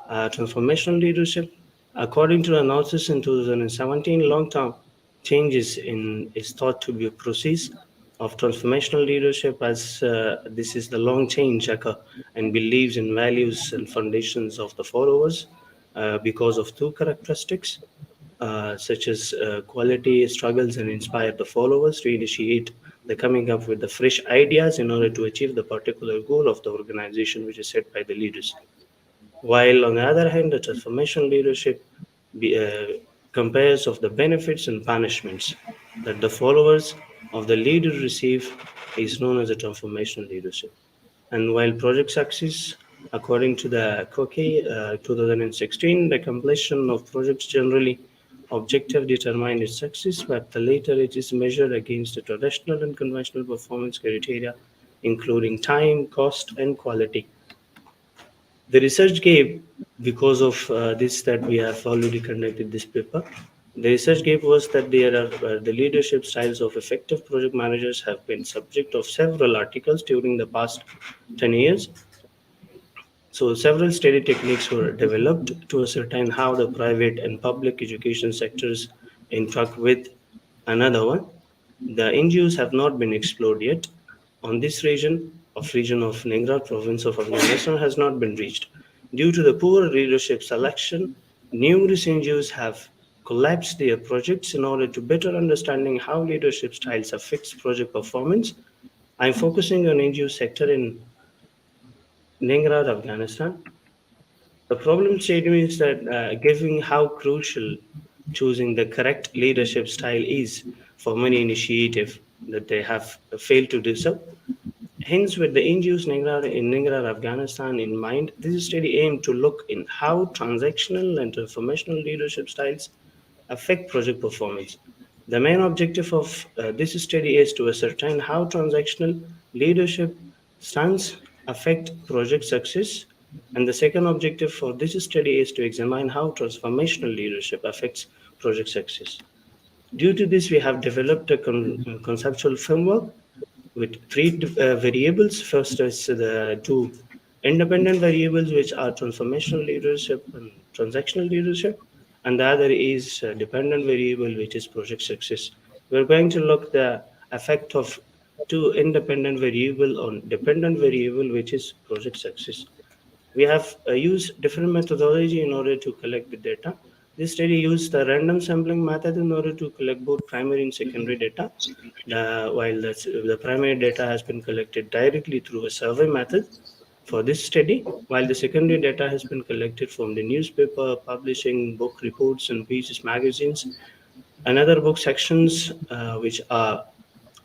transformational leadership. According to the analysis in 2017, long-term changes is thought to be a process of transformational leadership, as this is the long change occur and believes in values and foundations of the followers because of two characteristics, such as quality, struggles, and inspire the followers to initiate the coming up with the fresh ideas in order to achieve the particular goal of the organization which is set by the leaders. While on the other hand, the transformation leadership compares of the benefits and punishments that the followers of the leader receive is known as a transformational leadership. And while project success, according to the COCI 2016, the completion of projects generally objective determine its success, but the later it is measured against the traditional and conventional performance criteria, including time, cost, and quality. The research gave, because of this that we have already conducted this paper, the research gave was that there are the leadership styles of effective project managers have been subject of several articles during the past 10 years. So several study techniques were developed to ascertain how the private and public education sectors interact with another one. The NGOs have not been explored yet. On this region of Ningra province of Afghanistan has not been reached. Due to the poor leadership selection, numerous NGOs have collapsed their projects in order to better understanding how leadership styles affects project performance. I'm focusing on NGO sector in Ningra, Afghanistan. The problem statement is that given how crucial choosing the correct leadership style is for many initiatives that they have failed to do so. Hence, with the NGOs in Ningra, Afghanistan in mind, this study aimed to look in how transactional and transformational leadership styles affect project performance. The main objective of this study is to ascertain how transactional leadership styles affect project success. And the second objective for this study is to examine how transformational leadership affects project success. Due to this, we have developed a conceptual framework with three variables. First is the two independent variables, which are transformational leadership and transactional leadership. And the other is a dependent variable, which is project success. We're going to look the effect of two independent variable on dependent variable, which is project success. We have used different methodology in order to collect the data. This study used the random sampling method in order to collect both primary and secondary data. While the primary data has been collected directly through a survey method for this study, while the secondary data has been collected from the newspaper, publishing, book reports, and pages magazines, and other book sections which are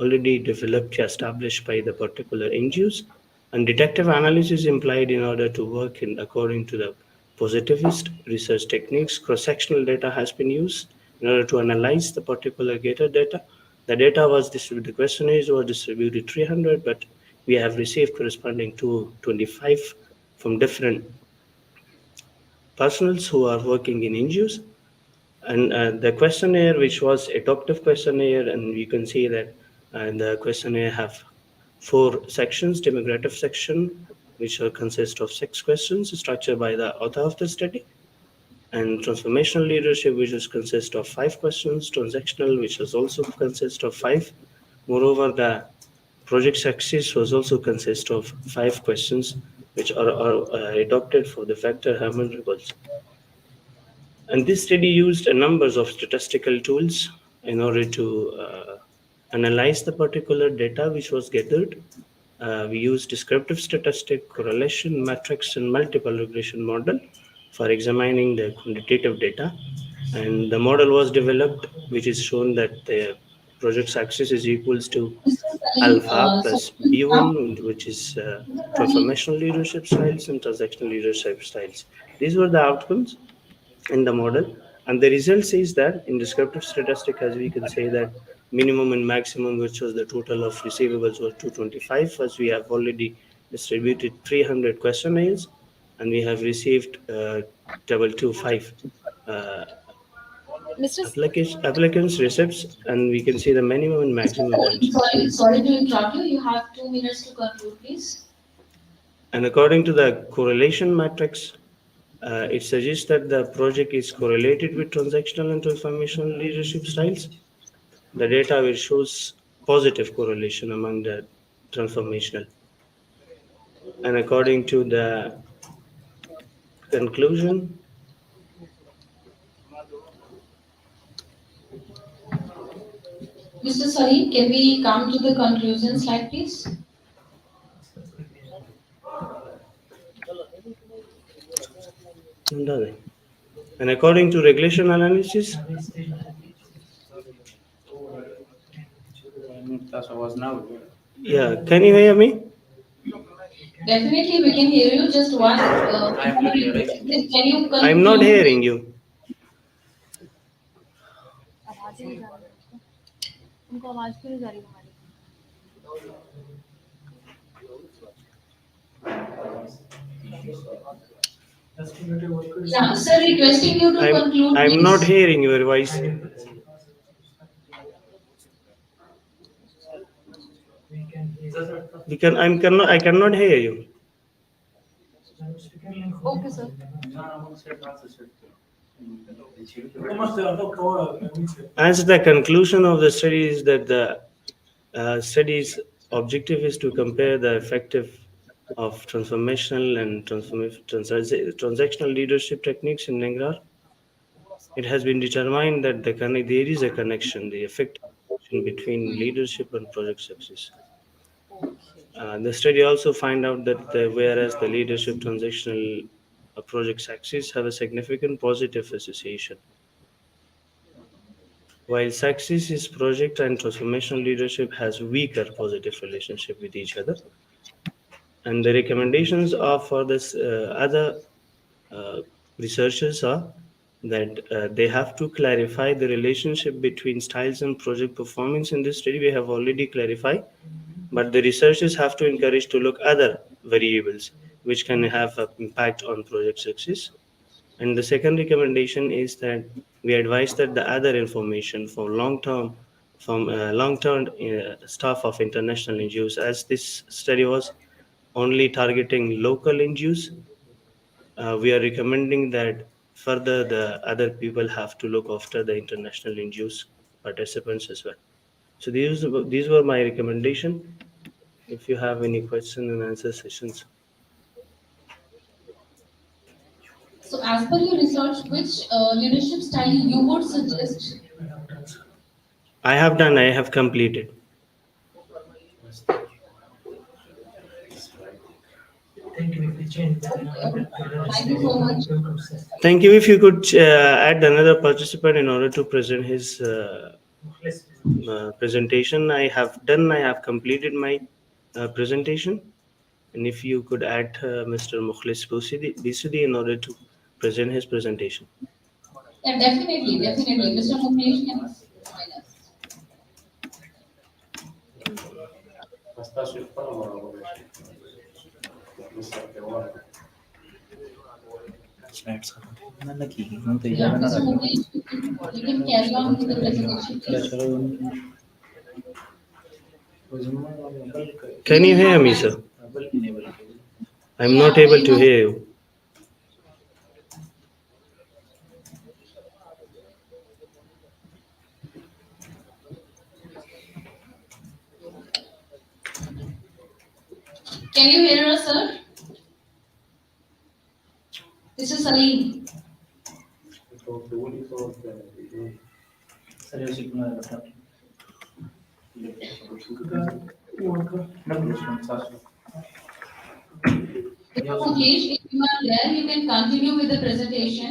already developed, established by the particular NGOs. And detective analysis implied in order to work in according to the positivist research techniques. Cross-sectional data has been used in order to analyze the particular data. The data was distributed, the questionnaires were distributed 300, but we have received corresponding to 25 from different personals who are working in NGOs. And the questionnaire, which was adoptive questionnaire, and you can see that the questionnaire have 4 sections: demographic section, which consist of 6 questions structured by the author of the study, and transformational leadership, which is consist of 5 questions, transactional, which is also consist of 5. Moreover, the project success was also consist of 5 questions, which are adopted for the factor Herman Rebels. And this study used a numbers of statistical tools in order to analyze the particular data which was gathered. We used descriptive statistic, correlation, metrics, and multiple regression model for examining the quantitative data. And the model was developed, which is shown that the project success is equals to alpha plus B1, which is transformational leadership styles and transactional leadership styles. These were the outcomes in the model, and the result says that in descriptive statistic, as we can say that minimum and maximum, which was the total of receivables, were 225, as we have already distributed 300 questionnaires, and we have received 225 Mr. applicants' receipts, and we can see the minimum and maximum points. Sorry to interrupt you. You have 2 minutes to conclude, please. And according to the correlation matrix, it suggests that the project is correlated with transactional and transformational leadership styles. The data will shows positive correlation among the transformational. And according to the conclusion, Mr. Salim, can we come to the conclusion slide, please? and according to regression analysis, yeah, can you hear me? Definitely, we can hear you. Just one. Can you? I'm not hearing you. Yeah, sir, requesting you to conclude. I'm please. not hearing your voice. I cannot hear you. Okay, sir. As the conclusion of the study is that the study's objective is to compare the effective of transformational and transactional leadership techniques in NEGRAR. It has been determined that there is a connection, the effective connection between leadership and project success. The study also find out that whereas the leadership transactional project success have a significant positive association, while success is project and transformational leadership has weaker positive relationship with each other. And the recommendations are for this other researchers are that they have to clarify the relationship between styles and project performance. In this study we have already clarified, but the researchers have to encourage to look other variables which can have an impact on project success. And the second recommendation is that we advise that the other information for long-term staff of international NGOs, as this study was only targeting local NGOs, we are recommending that further the other people have to look after the international NGOs participants as well. So these were my recommendation. If you have any question and answer sessions. So, as per your research, which leadership style you would suggest? I have completed. Thank you so much. Thank you. If you could add another participant in order to present his presentation. I have completed my presentation. And if you could add Mr. Mukhlis Bisudi in order to present his presentation. Yeah, definitely. Mr. Mukesh can join us. Yeah, Mr. Mukesh, you can carry on with the presentation, please. Can you hear me, sir? I'm not able to hear you. Can you hear us, sir? This is Salim. Mr. Mukesh, if you are there, you can continue with the presentation.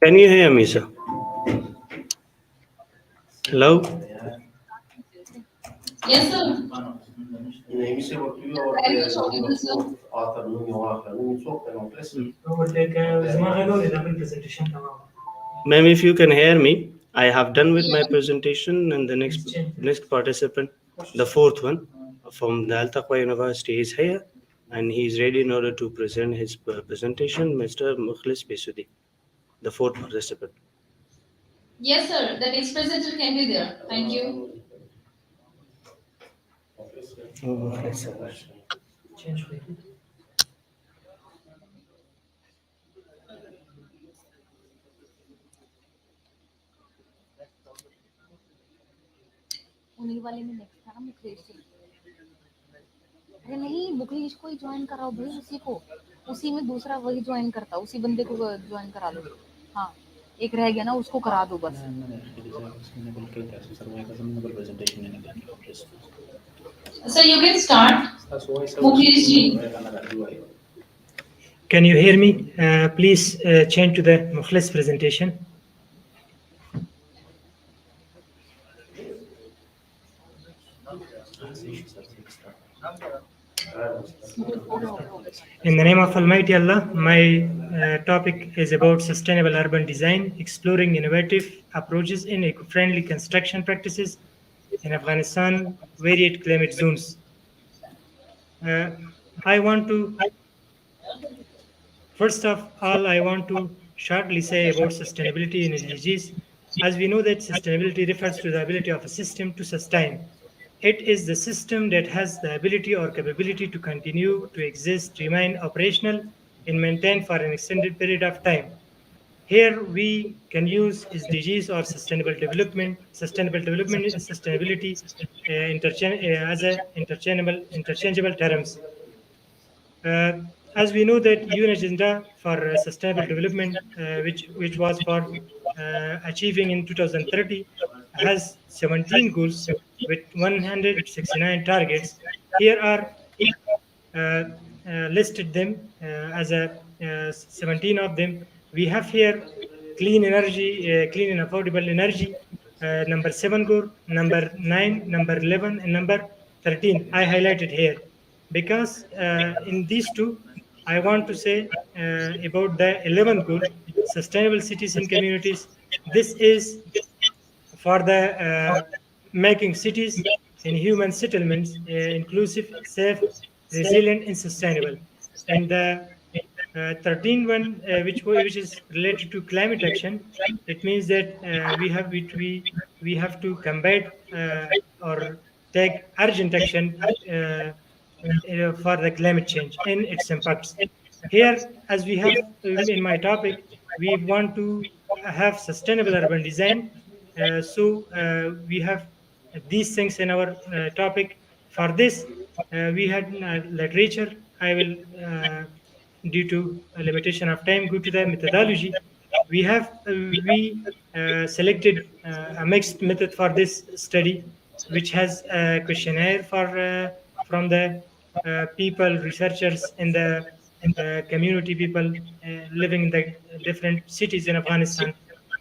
Can you hear me, sir? Hello? Yes, sir. Very much audible, sir. Ma'am, if you can hear me, I have done with my presentation, and the next participant, the fourth one from the Al Taqwa University is here. and he is ready in order to present his presentation. Mr. Mukhlis Besudi, the fourth participant. Yes, sir. The next presenter can be there. Thank you. उन्हीं वाले में next था ना मुकेश जी। अरे नहीं, मुकेश को ही join कराओ भाई, उसी को, उसी में दूसरा वही ज्वाइन करता, उसी बंदे को ज्वाइन करा लो। हाँ, एक रह गया ना, उसको करा दो बस। So you can start. Mukesh ji. Can you hear me? Please change to the Mukhlis presentation. In the name of Almighty Allah, my topic is about sustainable urban design, exploring innovative approaches in eco-friendly construction practices in Afghanistan, varied climate zones. First of all, I want to shortly say about sustainability in SDGs. As we know that sustainability refers to the ability of a system to sustain. It is the system that has the ability or capability to continue to exist, remain operational, and maintain for an extended period of time. Here we can use SDGs or sustainability as a interchangeable terms. As we know that UN Agenda for Sustainable Development, which was for achieving in 2030, has 17 goals with 169 targets. Here are listed them as a 17 of them. We have here clean energy, clean and affordable energy, number 7 goal, number 9, number 11, and number 13. I highlighted here because in these two, I want to say about the 11th goal, sustainable cities and communities. This is for the making cities and human settlements inclusive, safe, resilient, and sustainable. And the 13th one, which is related to climate action, it means that we have to combat or take urgent action for the climate change and its impacts. Here, as we have in my topic, we want to have sustainable urban design. So we have these things in our topic. For this, we had literature. I will, due to a limitation of time, go to the methodology. We selected a mixed method for this study, which has a questionnaire from the people, researchers in the community, people living in the different cities in Afghanistan,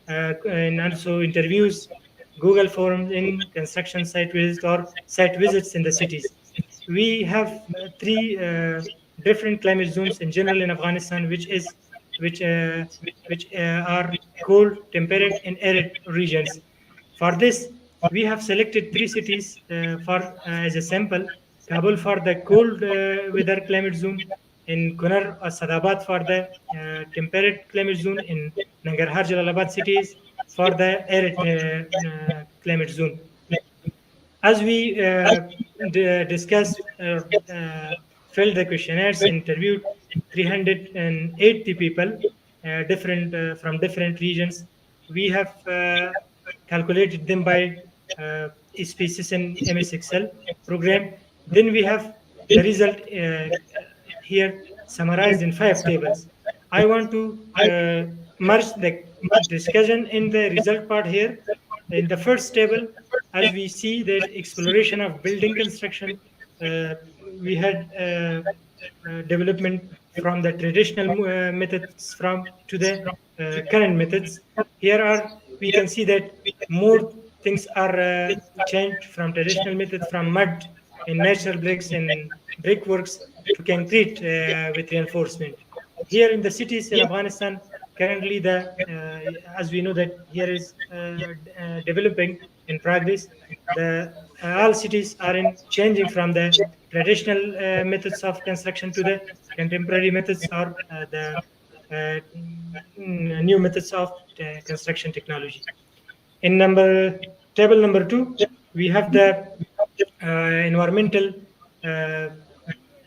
and also interviews, Google forms in construction site visits or site visits in the cities. We have three different climate zones in general in Afghanistan, which are cold, temperate, and arid regions. For this, we have selected three cities as a sample: Kabul for the cold weather climate zone, in Kunar or Sadabad for the temperate climate zone, in Nangarhar, Jalalabad cities for the arid climate zone. As we discussed, filled the questionnaires, interviewed 380 people from different regions. We have calculated them by species in MS Excel program. Then we have the result here summarized in 5 tables. I want to merge the discussion in the result part here. In the first table, as we see that exploration of building construction, we had development from the traditional methods to the current methods. Here we can see that more things are changed from traditional methods, from mud and natural bricks and brickworks to concrete with reinforcement. Here in the cities in Afghanistan, currently as we know that here is developing in progress. All cities are changing from the traditional methods of construction to the contemporary methods or the new methods of construction technology. In table number 2, we have the environmental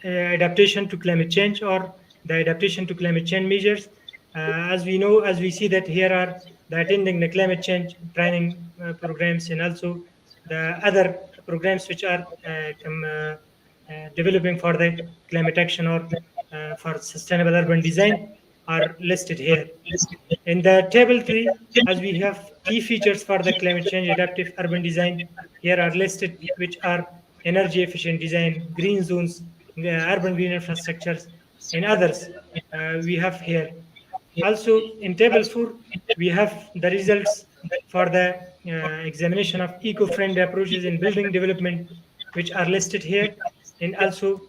adaptation to climate change or the adaptation to climate change measures. As we see that here are the attending the climate change training programs and also the other programs which are developing for the climate action or for sustainable urban design are listed here. In the table 3, as we have key features for the climate change adaptive urban design, here are listed, which are energy efficient design, green zones, urban green infrastructures, and others we have here. Also, in table 4, we have the results for the examination of eco-friendly approaches in building development, which are listed here, and also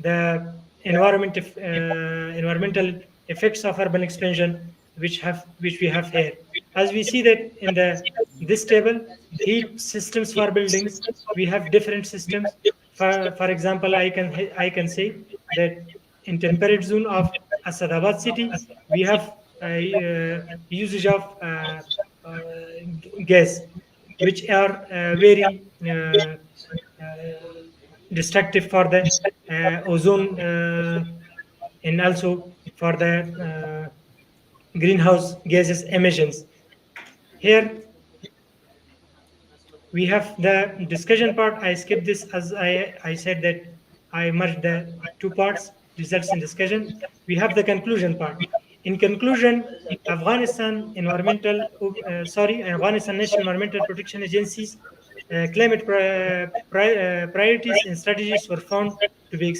the environmental effects of urban expansion, which we have here. As we see that in this table, heat systems for buildings, we have different systems. For example, I can say that in temperate zone of Asadabad city, we have usage of gas, which are very destructive for the ozone and also for the greenhouse gases emissions. Here we have the discussion part. I skipped this as I said that I merged the 2 parts, results and discussion. We have the conclusion part. In conclusion, Afghanistan National Environmental Protection Agency's climate priorities and strategies were found to be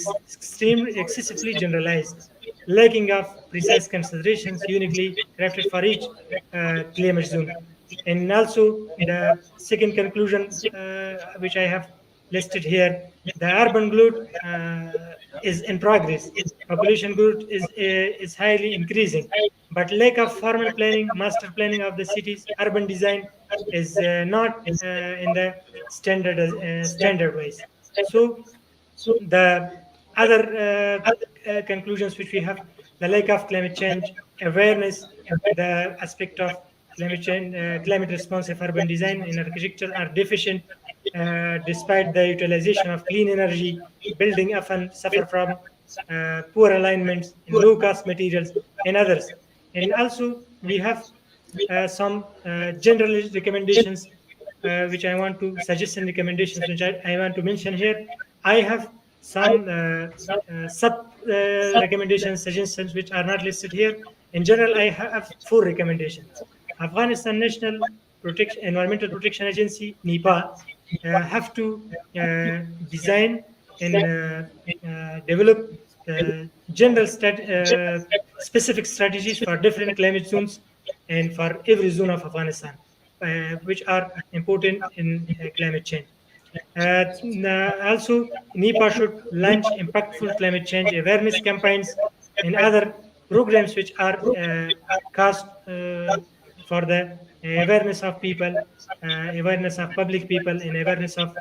excessively generalized, lacking of precise considerations uniquely crafted for each climate zone. And also the second conclusion, which I have listed here, the urban growth is in progress. Population growth is highly increasing, but lack of formal planning, master planning of the cities, urban design is not in the standard ways. So the other conclusions which we have, the lack of climate change awareness, the aspect of climate change, climate responsive urban design in architecture are deficient. Despite the utilization of clean energy, building often suffer from poor alignments, low cost materials, and others. And also we have some general recommendations which I want to suggest, and recommendations which I want to mention here. I have some sub recommendations, suggestions which are not listed here. In general, I have 4 recommendations. Afghanistan National Environmental Protection Agency, NEPA, have to design and develop general specific strategies for different climate zones and for every zone of Afghanistan, which are important in climate change. Also, NEPA should launch impactful climate change awareness campaigns and other programs which are cast for the awareness of people, awareness of public people, and awareness of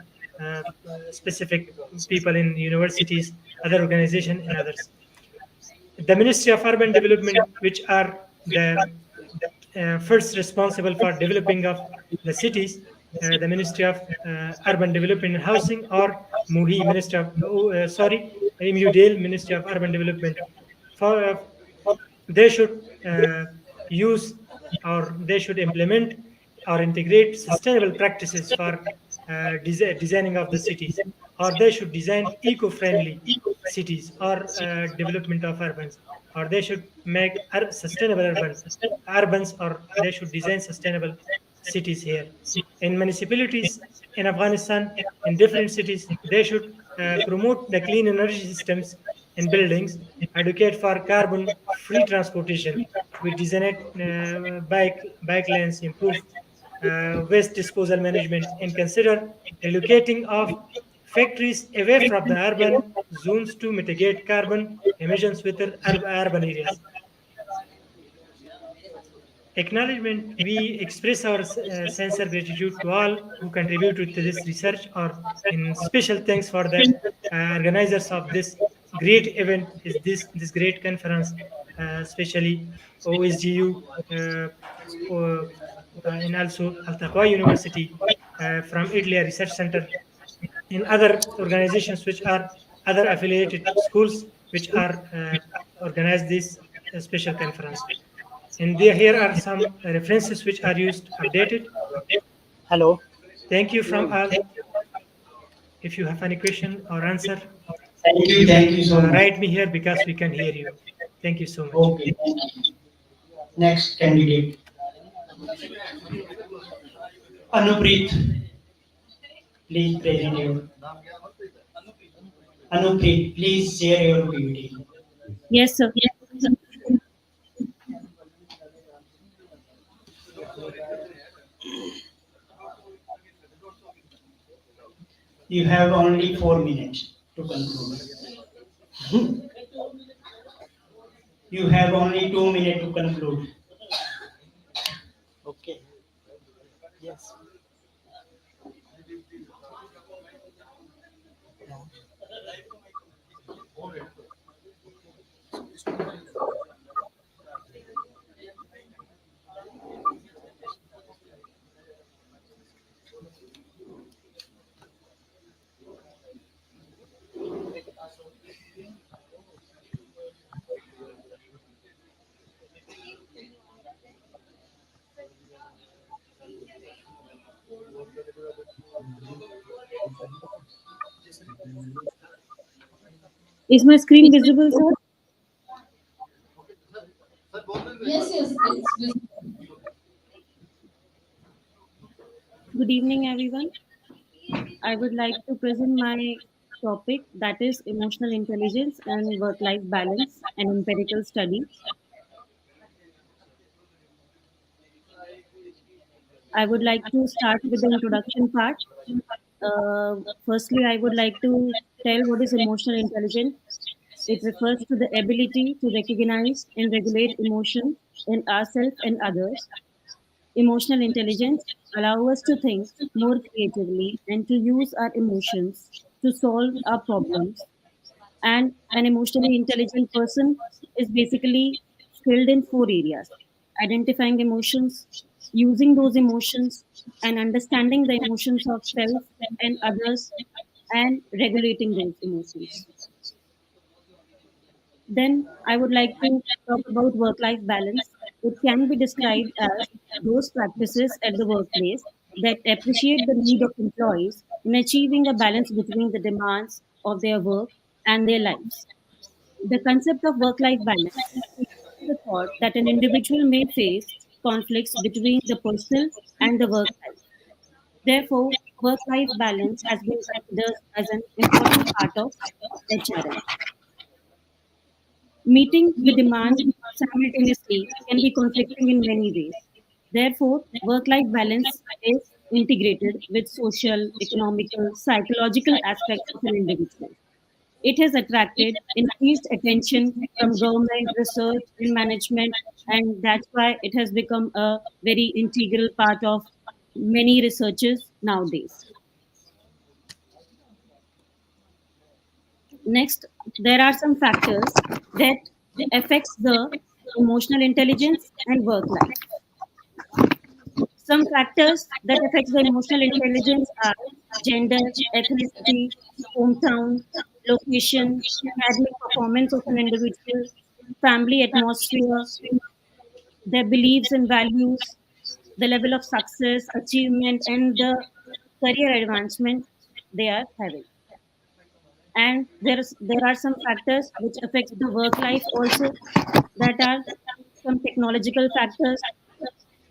specific people in universities, other organizations, and others. The Ministry of Urban Development, which are the first responsible for developing of the cities, the Ministry of Urban Development and Housing, or MUHI, Ministry of MUDEL, Ministry of Urban Development. They should use, or they should implement or integrate sustainable practices for designing of the cities, or they should design eco-friendly cities or development of urbans, or they should make sustainable urbans, or they should design sustainable cities here. In municipalities in Afghanistan, in different cities, they should promote the clean energy systems in buildings, advocate for carbon-free transportation, with designate bike lanes, improve waste disposal management, and consider relocating of factories away from the urban zones to mitigate carbon emissions within urban areas. acknowledgement, we express our sincere gratitude to all who contributed to this research, or in special thanks for the organizers of this great event, is this great conference, especially OSGU, and also Al Taqwa University from Italy Research Center, in other organizations which are other affiliated schools which are organized this special conference. And here are some references which are used, updated. Hello. Thank you from all. If you have any question or answer, Thank you so much. write me here because we can hear you. Thank you so much. Okay. Next candidate. Anupreet. Please present your. Anupreet, please share your PPT. Yes, sir. You have only 4 minutes to conclude. You have only 2 minutes to conclude. Okay. Yes. Is my screen visible, sir? Yes, it's visible. Good evening, everyone. I would like to present my topic, that is emotional intelligence and work-life balance, an empirical study. I would like to start with the introduction part. Firstly, I would like to tell what is emotional intelligence. It refers to the ability to recognize and regulate emotion in ourselves and others. Emotional intelligence allows us to think more creatively and to use our emotions to solve our problems. And an emotionally intelligent person is basically skilled in 4 areas: identifying emotions, using those emotions, and understanding the emotions of self and others, and regulating those emotions. Then I would like to talk about work life balance. It can be described as those practices at the workplace that appreciate the need of employees in achieving a balance between the demands of their work and their lives. The concept of work life balance is the thought that an individual may face conflicts between the personal and the work life. Therefore, work life balance has been considered as an important part of HRM. Meeting the demands simultaneously can be conflicting in many ways. Therefore, work life balance is integrated with social, economical, psychological aspects of an individual. It has attracted increased attention from government, research, and management, and that's why it has become a very integral part of many researchers nowadays. Next, there are some factors that affects the emotional intelligence and work life. Some factors that affects the emotional intelligence are gender, ethnicity, hometown, location, academic performance of an individual, family atmosphere, their beliefs and values, the level of success, achievement, and the career advancement they are having. And there are some factors which affect the work life also, that are some technological factors.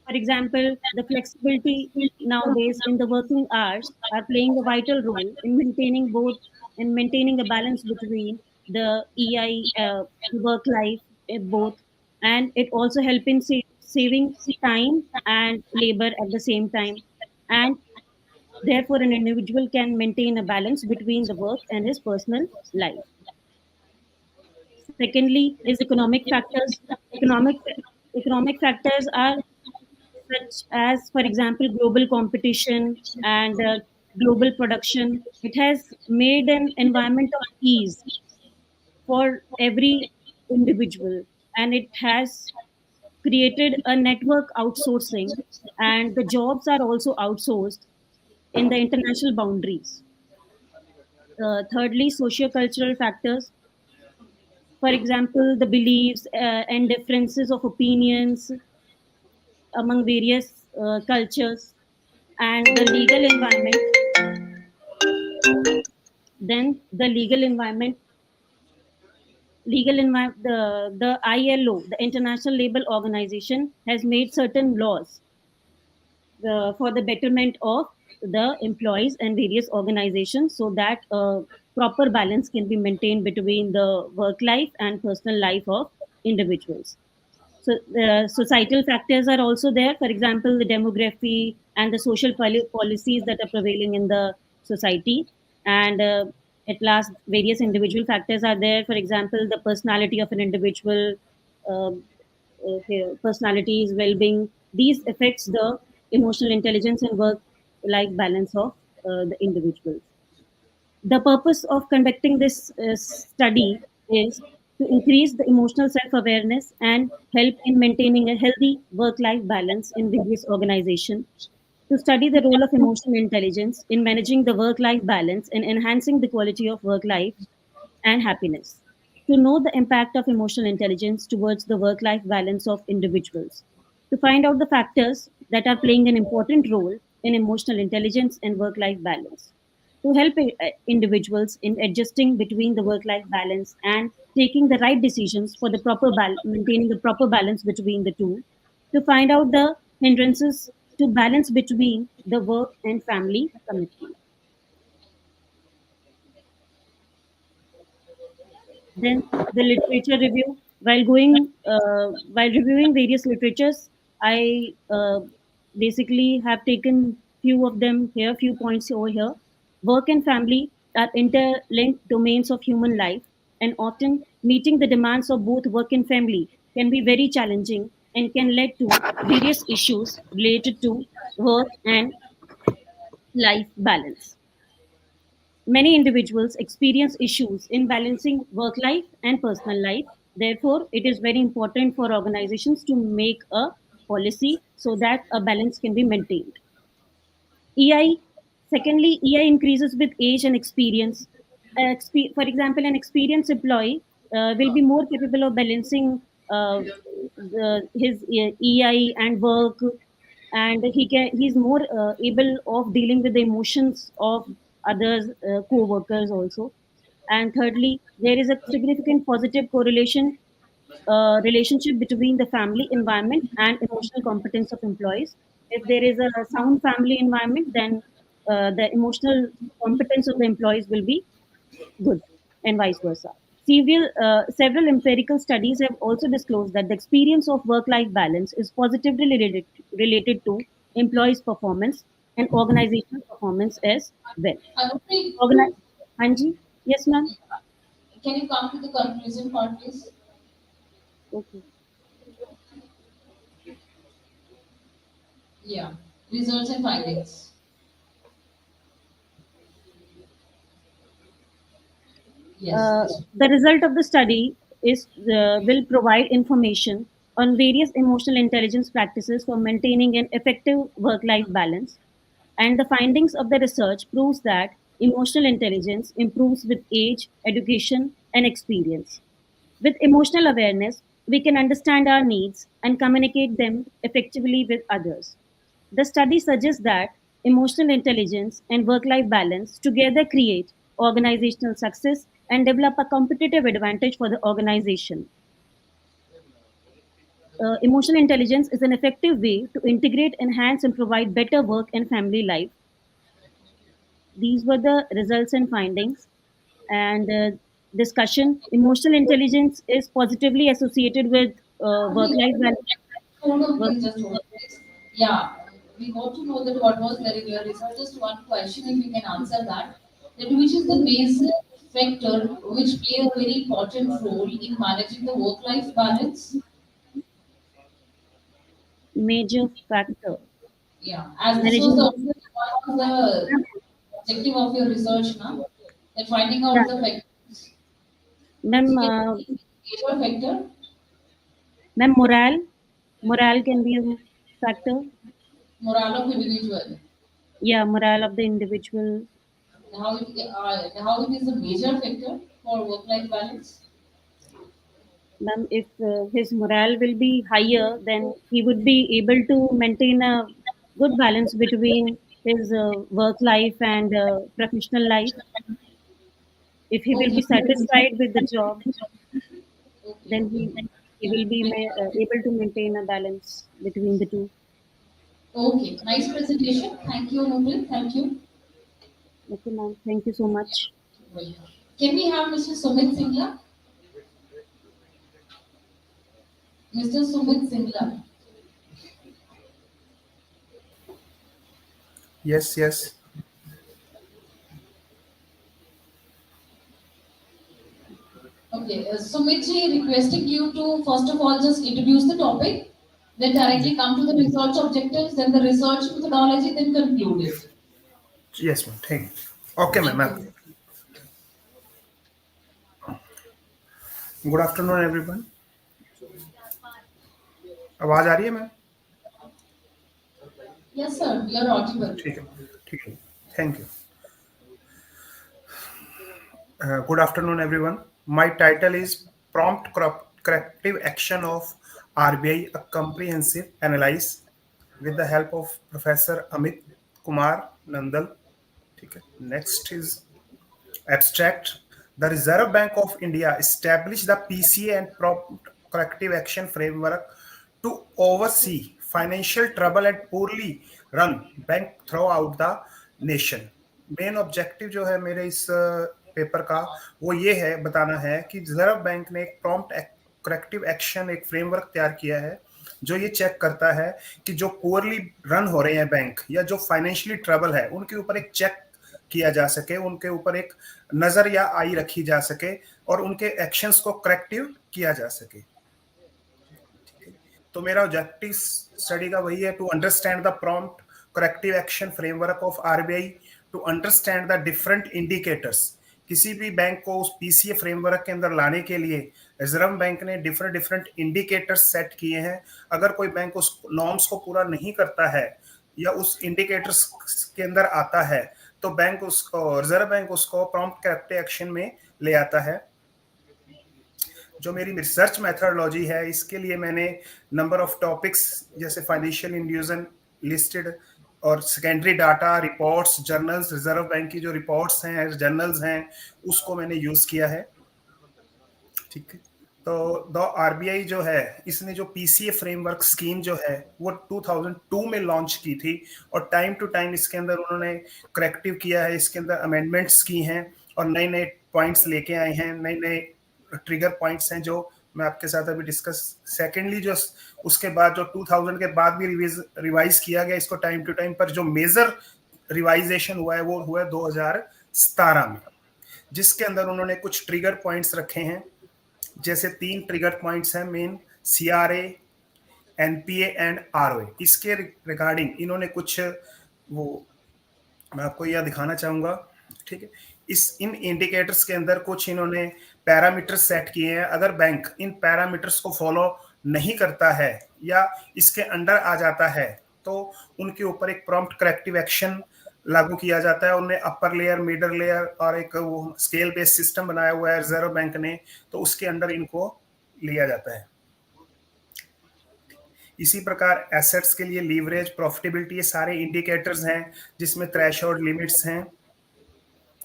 For example, the flexibility nowadays in the working hours are playing a vital role in maintaining a balance between the work life, both, and it also help in saving time and labor at the same time, and therefore an individual can maintain a balance between the work and his personal life. Secondly, is economic factors. Economic factors are such as, for example, global competition and global production. It has made an environment of ease for every individual, and it has created a network outsourcing, and the jobs are also outsourced in the international boundaries. Thirdly, socio-cultural factors, for example, the beliefs and differences of opinions among various cultures, and the legal environment. Then the the ILO, the International Labour Organization, has made certain laws for the betterment of the employees and various organizations, so that proper balance can be maintained between the work life and personal life of individuals. So the societal factors are also there. For example, the demography and the social policies that are prevailing in the society. And at last, various individual factors are there. For example, the personality of an individual, um, personalities, well-being. These affects the emotional intelligence and work-life balance of the individuals. The purpose of conducting this study is to increase the emotional self-awareness and help in maintaining a healthy work-life balance in various organizations, to study the role of emotional intelligence in managing the work-life balance and enhancing the quality of work life and happiness, to know the impact of emotional intelligence towards the work-life balance of individuals, to find out the factors that are playing an important role in emotional intelligence and work-life balance, to help individuals in adjusting between the work-life balance and taking the right decisions for the maintaining the proper balance between the two, to find out the hindrances to balance between the work and family commitment. Then the literature review. While reviewing various literatures, I basically have taken few of them here, few points over here. Work and family are interlinked domains of human life, and often meeting the demands of both work and family can be very challenging and can lead to various issues related to work and life balance. Many individuals experience issues in balancing work life and personal life. Therefore, it is very important for organizations to make a policy so that a balance can be maintained. EI, secondly, EI increases with age and experience. For example, an experienced employee will be more capable of balancing his EI and work, and he's more able of dealing with the emotions of others, co-workers also. And thirdly, there is a significant positive correlation relationship between the family environment and emotional competence of employees. If there is a sound family environment, then the emotional competence of the employees will be good, and vice versa. Several empirical studies have also disclosed that the experience of work-life balance is positively related to employees' performance and organizational performance as well. Anupreet, Anji, yes, ma'am. can you come to the conclusion part, please? Okay. Yeah. Results and findings. Yes. The result of the study is will provide information on various emotional intelligence practices for maintaining an effective work-life balance, and the findings of the research proves that emotional intelligence improves with age, education, and experience. With emotional awareness, we can understand our needs and communicate them effectively with others. The study suggests that emotional intelligence and work life balance together create organizational success and develop a competitive advantage for the organization. Emotional intelligence is an effective way to integrate, enhance, and provide better work and family life. These were the results and findings. And discussion: emotional intelligence is positively associated with work life balance. Hold on, please, just hold on, please. Yeah, we got to know that what was very clear result. Just one question, if you can answer that. That which is the basic factor which play a very important role in managing the work-life balance? major factor. Yeah, as this was the one of the objective of your research, now that finding out the factors. Ma'am, Major factor. ma'am, morale can be a factor. Morale of individual. Yeah, morale of the individual. How it is a major factor for work-life balance. Ma'am, if his morale will be higher, then he would be able to maintain a good balance between his work life and professional life. If he will be satisfied with the job, then he will be able to maintain a balance between the two. Okay, nice presentation. Thank you, Nupin. Thank you. Okay, ma'am. Thank you so much. Can we have Mr. Sumit Singla? Mr. Sumit Singla. Yes, yes. Okay, Sumit ji, requesting you to first of all just introduce the topic, then directly come to the research objectives, then the research methodology, then conclude it. Yes, ma'am. Thank you. Okay, ma'am. Good afternoon, everyone. आवाज आ रही है ma'am? Yes, sir. You are audible. ठीक है. Thank you. Good afternoon, everyone. My title is Prompt Corrective Action of RBI, a comprehensive analysis with the help of Professor Amit Kumar Nandal. Next is abstract. The Reserve Bank of India established the PCA and Prompt Corrective Action Framework to oversee financial trouble and poorly run bank throughout the nation. Main objective जो है मेरे इस paper का वो ये है बताना है कि रिजर्व बैंक ने एक प्रॉम्प्ट करेक्टिव एक्शन एक फ्रेमवर्क तैयार किया है जो ये चेक करता है कि जो पुअरली रन हो रहे हैं बैंक या जो फाइनेंशियली ट्रबल है उनके ऊपर एक चेक किया जा सके, उनके ऊपर एक नजर या आई रखी जा सके और उनके एक्शंस को करेक्टिव किया जा सके. तो मेरा ऑब्जेक्टिव स्टडी का वही है to understand the prompt corrective action framework of RBI, to understand the different indicators. किसी भी बैंक को उस पीसीए फ्रेमवर्क के अंदर लाने के लिए रिजर्व बैंक ने डिफरेंट इंडिकेटर्स सेट किए हैं. अगर कोई बैंक उस नॉर्म्स को पूरा नहीं करता है या उस इंडिकेटर्स के अंदर आता है तो बैंक उसको रिजर्व बैंक उसको प्रॉम्प्ट करेक्टिव एक्शन में ले आता है. जो मेरी रिसर्च मेथोडोलॉजी है इसके लिए मैंने नंबर ऑफ टॉपिक्स जैसे फाइनेंशियल इंड्यूजन लिस्टेड और secondary data, reports, journals, reserve bank की जो रिपोर्ट्स हैं, जर्नल्स हैं, उसको मैंने यूज किया है. ठीक है. तो द आरबीआई जो है इसने जो पीसीए फ्रेमवर्क स्कीम जो है वो 2002 में लॉन्च की थी और टाइम टू टाइम इसके अंदर उन्होंने करेक्टिव किया है, इसके अंदर अमेंडमेंट्स की हैं और नए नए पॉइंट्स लेके आए हैं, नए नए ट्रिगर पॉइंट्स हैं जो मैं आपके साथ अभी डिस्कस. सेकेंडली जो उसके बाद जो 2000 के बाद भी रिवाइज किया गया इसको टाइम टू टाइम, पर जो मेजर रिवाइजेशन हुआ है वो हुआ 2017 में, जिसके अंदर उन्होंने कुछ ट्रिगर पॉइंट्स रखे हैं. जैसे 3 ट्रिगर पॉइंट्स हैं main, CRA, NPA and ROA. इसके रिगार्डिंग इन्होंने कुछ वो मैं आपको यह दिखाना चाहूंगा. ठीक है. इन इंडिकेटर्स के अंदर कुछ इन्होंने पैरामीटर्स सेट किए हैं. अगर बैंक इन पैरामीटर्स को फॉलो नहीं करता है या इसके अंडर आ जाता है तो उनके ऊपर एक प्रॉम्प्ट करेक्टिव एक्शन लागू किया जाता है. उन्हें अपर लेयर, मिडल लेयर और एक वो स्केल बेस्ड सिस्टम बनाया हुआ है रिजर्व बैंक ने, तो उसके अंदर इनको लिया जाता है. इसी प्रकार एसेट्स के लिए लीवरेज, प्रॉफिटेबिलिटी, ये सारे इंडिकेटर्स हैं जिसमें थ्रेशोल्ड लिमिट्स हैं.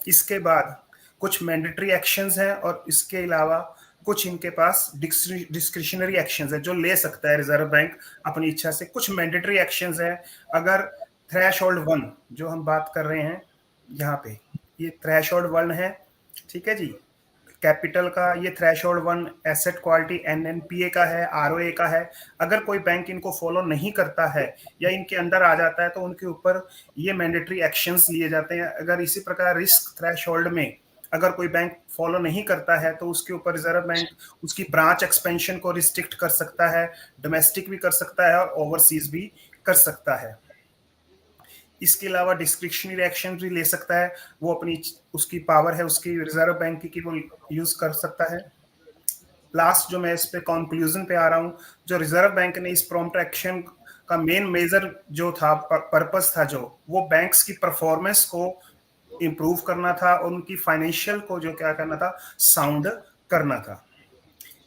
इसके बाद कुछ मैंडेटरी एक्शंस हैं और इसके अलावा कुछ इनके पास डिस्क्रिशनरी एक्शंस है जो ले सकता है रिजर्व बैंक अपनी इच्छा से. कुछ मैंडेटरी एक्शंस हैं. अगर थ्रेशोल्ड 1 जो हम बात कर रहे हैं यहाँ पे, ये थ्रेशोल्ड 1 है. ठीक है जी. कैपिटल का ये थ्रेशोल्ड 1 एसेट क्वालिटी एनएनपीए का है, आरओए का है. अगर कोई बैंक इनको फॉलो नहीं करता है या इनके अंडर आ जाता है तो उनके ऊपर ये मैंडेटरी एक्शंस लिए जाते हैं. अगर इसी प्रकार रिस्क थ्रेशोल्ड में अगर कोई बैंक फॉलो नहीं करता है तो उसके ऊपर रिजर्व बैंक उसकी ब्रांच एक्सपेंशन को रिस्ट्रिक्ट कर सकता है, डोमेस्टिक भी कर सकता है और ओवरसीज भी कर सकता है। इसके अलावा डिस्क्रिप्शनरी एक्शन भी ले सकता है, वो अपनी उसकी पावर है उसकी रिजर्व बैंक की वो यूज कर सकता है। लास्ट जो मैं इस पे कंक्लूजन पे आ रहा हूँ, जो रिजर्व बैंक ने इस प्रॉम्प्ट एक्शन का मेन मेजर जो था पर्पस था जो वो बैंक्स की परफॉर्मेंस को इम्प्रूव करना था और उनकी फाइनेंशियल को जो क्या करना था साउंड करना था।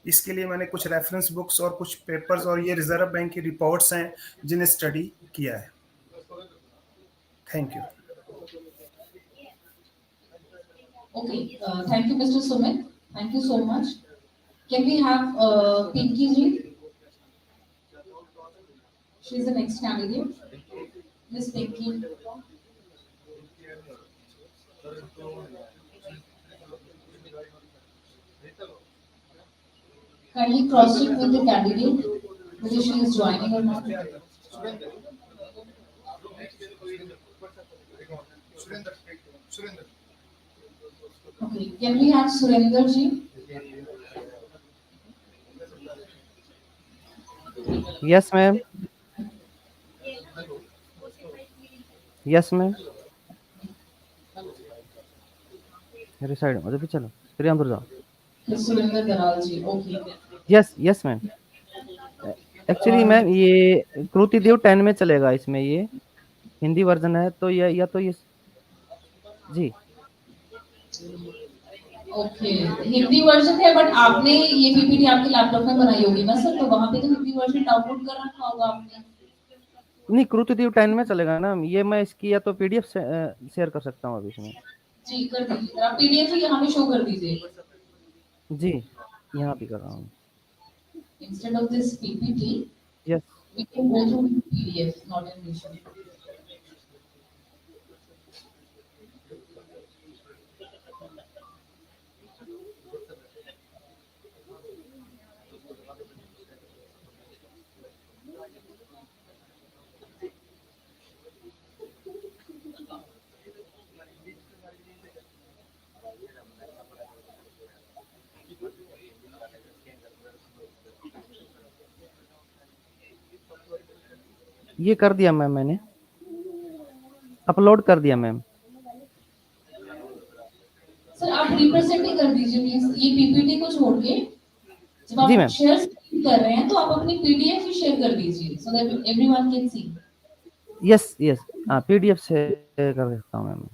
इसके लिए मैंने कुछ रेफरेंस बुक्स और कुछ पेपर्स और ये रिजर्व बैंक की रिपोर्ट्स हैं जिन्हें स्टडी किया है। Thank you. Okay, thank you, Mr. Sumit. Thank you so much. Can we have Pinky ji? She's the next candidate. Miss Pinky. Kindly cross check with the candidate whether she is joining or not. Okay, can we have Surinder ji? Yes, ma'am. Yes, ma'am. मेरे side में चलो फिर अंदर जाओ। Surinder Daral ji. Okay. Yes yes ma'am. Actually ma'am ये कृतिदेव 10 में चलेगा, इसमें ये हिंदी वर्जन है तो ये या तो ये जी ओके, हिंदी वर्जन है बट आपने ये पीपीटी आपके लैपटॉप में बनाई होगी ना सर, तो वहां पे तो हिंदी वर्जन डाउनलोड कर रखा होगा आपने। नहीं, कृतिदेव 10 में चलेगा ना ये, मैं इसकी या तो पीडीएफ शेयर कर सकता हूँ अभी इसमें। जी कर दीजिए, आप पीडीएफ ही हमें शो कर दीजिए। जी यहाँ भी कर रहा हूँ। Instead of this PPT, Yes. we can go through PDF, not an issue. ये कर दिया मैम, मैंने अपलोड कर दिया मैम। सर आप रिप्रेजेंट ही कर दीजिए प्लीज, ये पीपीटी को छोड़ के जब जी आप मैम। शेयर कर रहे हैं तो आप अपनी पीडीएफ ही शेयर कर दीजिए so that everyone can see. Yes yes, हाँ पीडीएफ से कर देता हूँ मैम।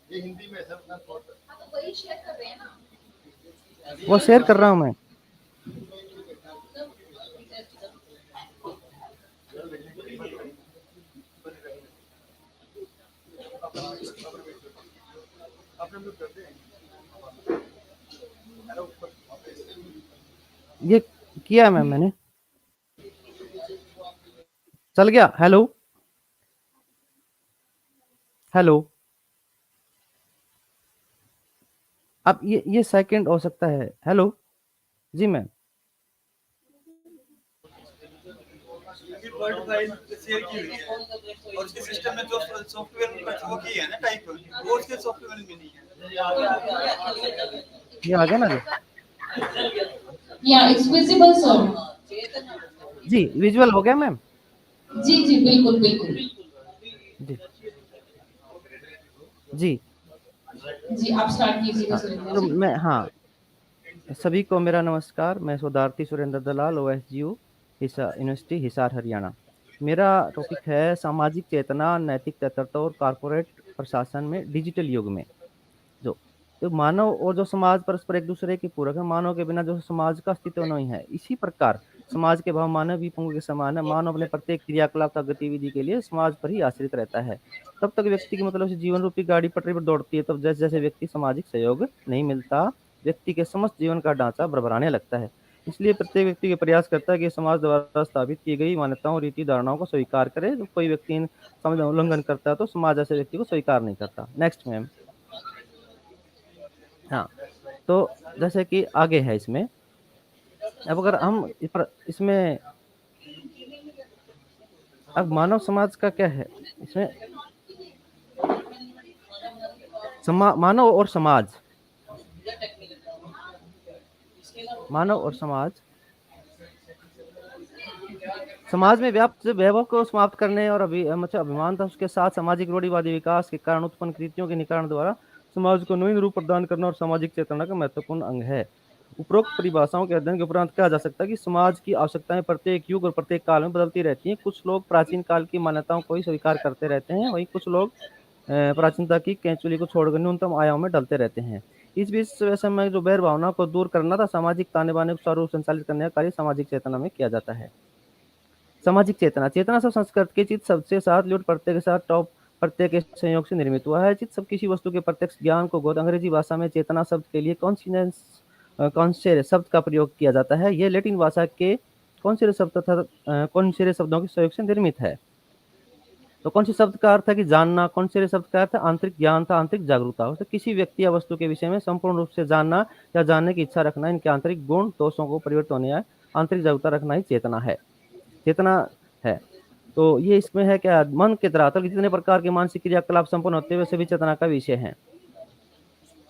ये हिंदी में सब ना थॉट तो वही शेयर कर रहे हैं ना, वो शेयर कर रहा हूँ मैं। ये किया मैम मैंने, चल गया। हेलो हेलो, अब ये सेकंड हो सकता है। हेलो जी मैम। वर्ड फाइल शेयर की हुई है और उसके सिस्टम में जो सॉफ्टवेयर वो की है ना टाइप, वो उसके सॉफ्टवेयर में नहीं है। ये आ गया ना जी? या इट्स विजिबल सर। जी विजुअल हो गया मैम। जी जी बिल्कुल बिल्कुल जी जी जी, आप स्टार्ट कीजिएगा तो सुरेंद्र। मैं, हाँ सभी को मेरा नमस्कार। मैं शोधार्थी सुरेंद्र दलाल, OSGU यूनिवर्सिटी हिसार हरियाणा। मेरा टॉपिक है सामाजिक चेतना, नैतिक तत्परता और कॉर्पोरेट प्रशासन में डिजिटल युग में। जो मानव और जो समाज परस्पर एक दूसरे के पूरक है, मानव के बिना जो समाज का अस्तित्व नहीं है। इसी प्रकार समाज के भाव मानव भी पंगु के समान है। मानव अपने प्रत्येक क्रियाकलाप का गतिविधि के लिए समाज पर ही आश्रित रहता है। तब तक व्यक्ति की मतलब से जीवन रूपी गाड़ी पटरी पर दौड़ती है, तब जैसे जैसे व्यक्ति सामाजिक सहयोग नहीं मिलता, व्यक्ति के समस्त जीवन का ढांचा भरभराने लगता है। इसलिए प्रत्येक व्यक्ति के प्रयास करता है कि समाज द्वारा स्थापित की गई मान्यताओं, रीति धारणाओं को स्वीकार करे। जब कोई व्यक्ति इन समझ उल्लंघन करता है तो समाज ऐसे व्यक्ति को स्वीकार नहीं करता। Next ma'am. हाँ, तो जैसे कि आगे है इसमें, अब अगर हम इसमें अब मानव समाज का क्या है इसमें, मानव और समाज, मानव और समाज में व्याप्त वैभव को समाप्त करने और अभिमानता उसके साथ सामाजिक रूढ़िवादी विकास के कारण उत्पन्न कृतियों के निवारण द्वारा समाज को नवीन रूप प्रदान करना और सामाजिक चेतना का महत्वपूर्ण अंग है। उपरोक्त परिभाषाओं के अध्ययन के उपरांत कहा जा सकता है कि समाज की आवश्यकताएं प्रत्येक युग और प्रत्येक काल में बदलती रहती हैं। कुछ लोग प्राचीन काल की मान्यताओं को ही स्वीकार करते रहते हैं, वहीं कुछ लोग प्राचीनता की कैंचुली को छोड़कर न्यूनतम आयाम में ढलते रहते हैं। इस बीच समय जो बैर भावना को दूर करना था, सामाजिक ताने बाने को स्वरूप संचालित करने का कार्य सामाजिक चेतना में किया जाता है। सामाजिक चेतना, चेतना सब संस्कृत के चित्त शब्द से साथ लुट प्रत्यय के साथ टॉप प्रत्यय के संयोग से निर्मित हुआ है। चित्त सब किसी वस्तु के प्रत्यक्ष ज्ञान को गोद। अंग्रेजी भाषा में चेतना शब्द के लिए कॉन्शियस शब्द का प्रयोग किया जाता है। यह लैटिन भाषा के कॉन्शियस शब्द तथा कॉन्शियस शब्दों के सहयोग से निर्मित है। तो कॉन्शियस शब्द का अर्थ है कि जानना, कॉन्शियस शब्द का अर्थ है आंतरिक ज्ञान था, आंतरिक जागरूकता। तो किसी व्यक्ति या वस्तु के विषय में संपूर्ण रूप से जानना या जानने की इच्छा रखना, इनके आंतरिक गुण दोषों को परिवर्तन होने या आंतरिक जागरूकता रखना ही चेतना है। तो ये इसमें है क्या, मन के धरातल जितने प्रकार के मानसिक क्रियाकलाप संपन्न होते हुए सभी चेतना का विषय है।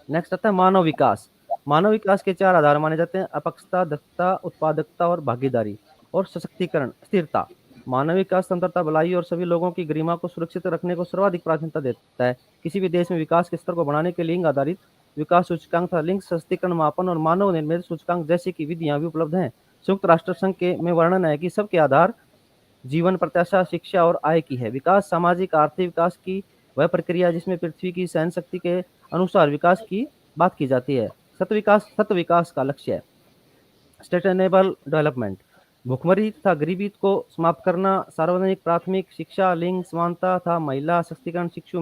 नेक्स्ट आता है मानव विकास। मानव विकास के 4 आधार माने जाते हैं: अपक्षता, दक्षता, उत्पादकता और भागीदारी और सशक्तिकरण, स्थिरता। मानव विकास स्वतंत्रता, भलाई और सभी लोगों की गरिमा को सुरक्षित रखने को सर्वाधिक प्राथमिकता देता है। किसी भी देश में विकास के स्तर को बढ़ाने के लिंग आधारित विकास सूचकांक तथा लिंग सशक्तिकरण मापन और मानव निर्मित सूचकांक जैसी की विधियां भी उपलब्ध हैं। संयुक्त राष्ट्र संघ में वर्णन है कि सबके आधार जीवन, प्रत्याशा, शिक्षा और आय की है। विकास सामाजिक आर्थिक विकास की वह प्रक्रिया जिसमें पृथ्वी की सहन शक्ति के अनुसार विकास की बात की जाती है। सत विकास का लक्ष्य है सस्टेनेबल डेवलपमेंट, भूखमरी तथा गरीबी को समाप्त करना, सार्वजनिक प्राथमिक शिक्षा, लिंग समानता तथा महिला सशक्तिकरण, शिशु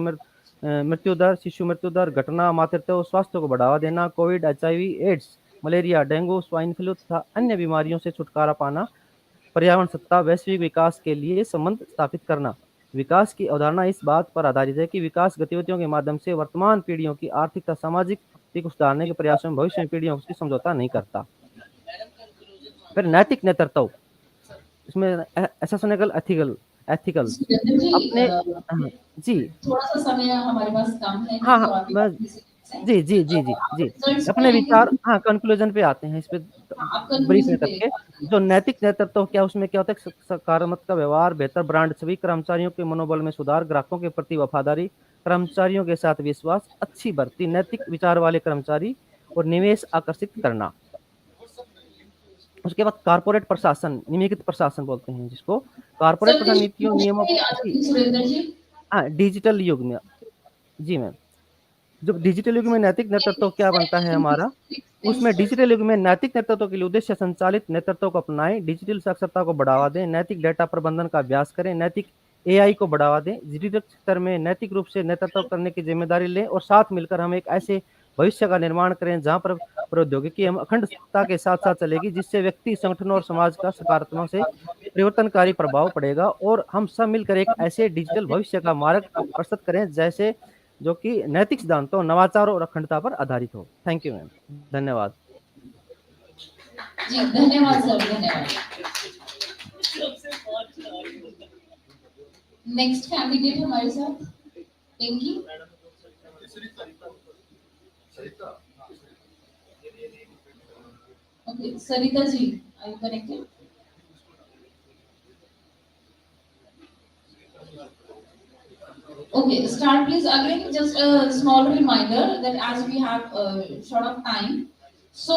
मृत्यु दर घटना, मातृत्व स्वास्थ्य को बढ़ावा देना, Covid, HIV, AIDS, malaria, dengue, swine flu तथा अन्य बीमारियों से छुटकारा पाना, पर्यावरण सत्ता, वैश्विक विकास के लिए संबंध स्थापित करना। विकास की अवधारणा इस बात पर आधारित है कि विकास गतिविधियों के माध्यम से वर्तमान पीढ़ियों की आर्थिक तथा सामाजिक को सुधारने के प्रयासों में भविष्य में पीढ़ियों से समझौता नहीं करता। फिर नैतिक नेतृत्व, इसमें एसेंशियल एथिकल अपने जी थोड़ा सा समय हमारे पास कम है। हाँ, जी अपने विचार कंक्लूजन पे आते हैं। इस पे ब्रीफ में करके जो नैतिक नेतृत्व क्या, उसमें क्या होता है, सकारात्मक का व्यवहार, बेहतर ब्रांड छवि, कर्मचारियों के मनोबल में सुधार, ग्राहकों के प्रति वफादारी, कर्मचारियों के साथ विश्वास, अच्छी भर्ती, नैतिक विचार वाले कर्मचारी और निवेश आकर्षित करना। उसके बाद कारपोरेट प्रशासन, निम्नलिखित प्रशासन बोलते हैं जिसको कारपोरेट प्रशासन नीतियों नियमों डिजिटल युग में। जी मैम, जब डिजिटल युग में नैतिक नेतृत्व क्या बनता है हमारा, उसमें डिजिटल युग में नैतिक नेतृत्व के लिए उद्देश्य संचालित नेतृत्व को अपनाएं, डिजिटल साक्षरता को बढ़ावा दें, नैतिक डेटा प्रबंधन का अभ्यास करें, नैतिक AI को बढ़ावा दें, डिजिटल स्तर में नैतिक रूप से नेतृत्व करने की जिम्मेदारी लें और साथ मिलकर हम एक ऐसे भविष्य का निर्माण करें जहां पर प्रौद्योगिकी हम अखंडता के साथ साथ चलेगी, जिससे व्यक्ति, संगठनों और समाज का सकारात्मक से परिवर्तनकारी प्रभाव पड़ेगा और हम सब मिलकर एक ऐसे डिजिटल भविष्य का मार्ग प्रस्तुत करें जैसे जो कि नैतिक सिद्धांतों, नवाचार और अखंडता पर आधारित हो। थैंक यू मैम, धन्यवाद। जी धन्यवाद सर, धन्यवाद। नेक्स्ट कैंडिडेट हमारे साथ Pinky. Okay, Sarita ji, are you connected? Okay, start please. Again, just a small reminder that as we have short of time, so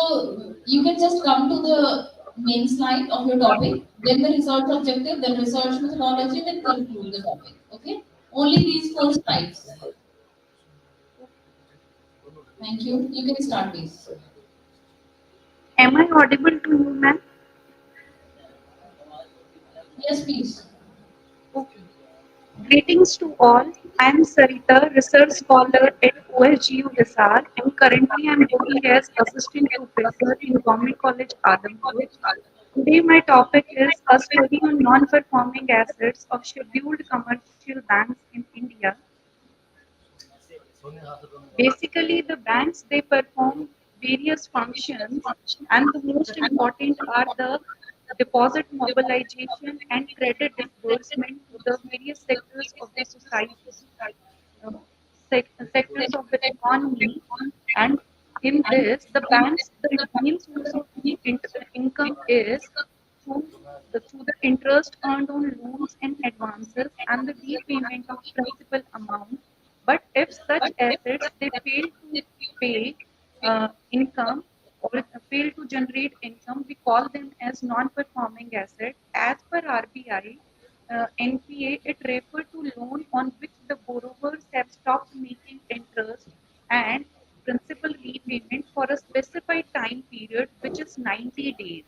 you can just come to the main slide of your topic, then the research objective, then research methodology, then conclude the topic. Okay, only these 4 slides. Thank you. You can start, please. Am I audible to you, ma'am? Yes, please. Okay. Greetings to all. I am Sarita, research scholar at OSGU Hisar, and currently I am working as assistant professor in Government College Adampur. Today my topic is a study on non-performing assets of scheduled commercial banks in India. Basically, the banks, they perform various functions, and the most important are the deposit mobilization and credit disbursement to the various sectors of the society, uh, sectors of the economy. And in this, the banks, the main source of income is through the interest earned on loans and advances and the repayment of principal amount. But if such assets, they fail to pay income or fail to generate income, we call them as non-performing asset. As per RBI, NPA, it refer to loan on which the borrowers have stopped making interest and principal repayment for a specified time period, which is 90 days.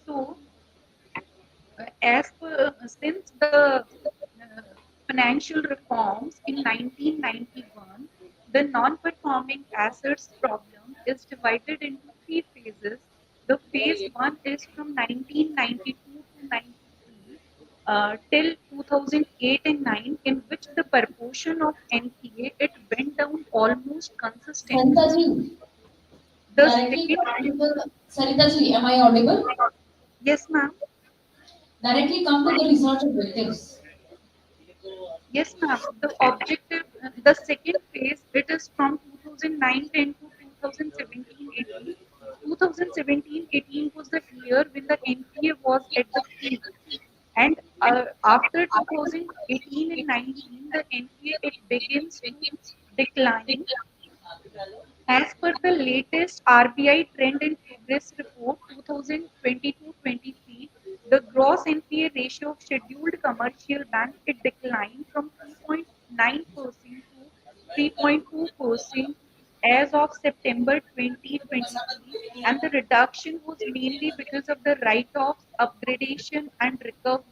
So, as per, since the financial reforms in 1991, the non-performing assets problem is divided into three phases. The phase one is from 1992 to 93 till 2008 and 9, in which the proportion of NPA it went down almost consistently. Saritaji, The directly come to the Saritaji, am I audible? Yes, ma'am. Directly come to the research objectives. Yes, ma'am. The objective, the second phase, it is from 2009-10 to 2017-18. 2017-18 was the year when the NPA was at the peak. And after 2018 and 19, the NPA, it begins to decline. As per the latest RBI Trend and Progress Report 2022-23, the gross NPA ratio of scheduled commercial banks it declined from 2.9% to 3.2% as of September 2023, and the reduction was mainly because of the write-offs, upgradation, and recovery.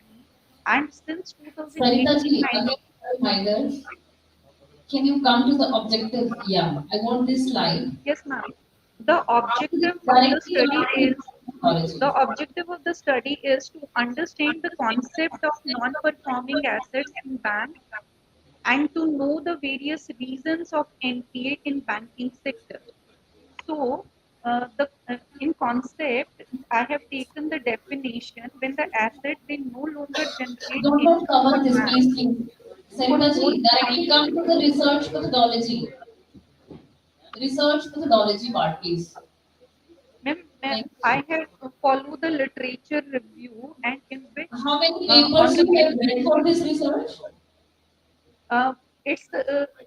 And since Saritaji, 2018-19, again, a reminder. Can you come to the objective? Yeah, I want this slide. yes, ma'am. The objective of the Directly study is technology. the objective of the study is to understand the concept of non-performing assets in banks and to know the various reasons of NPA in banking sector. So, in concept, I have taken the definition when the asset they no longer generate Don't income cover for this, bank. please. Saritaji, directly come to the research methodology. Research methodology part, please. Ma'am, I have followed the literature review and in which How many on papers the you have read for this research? it's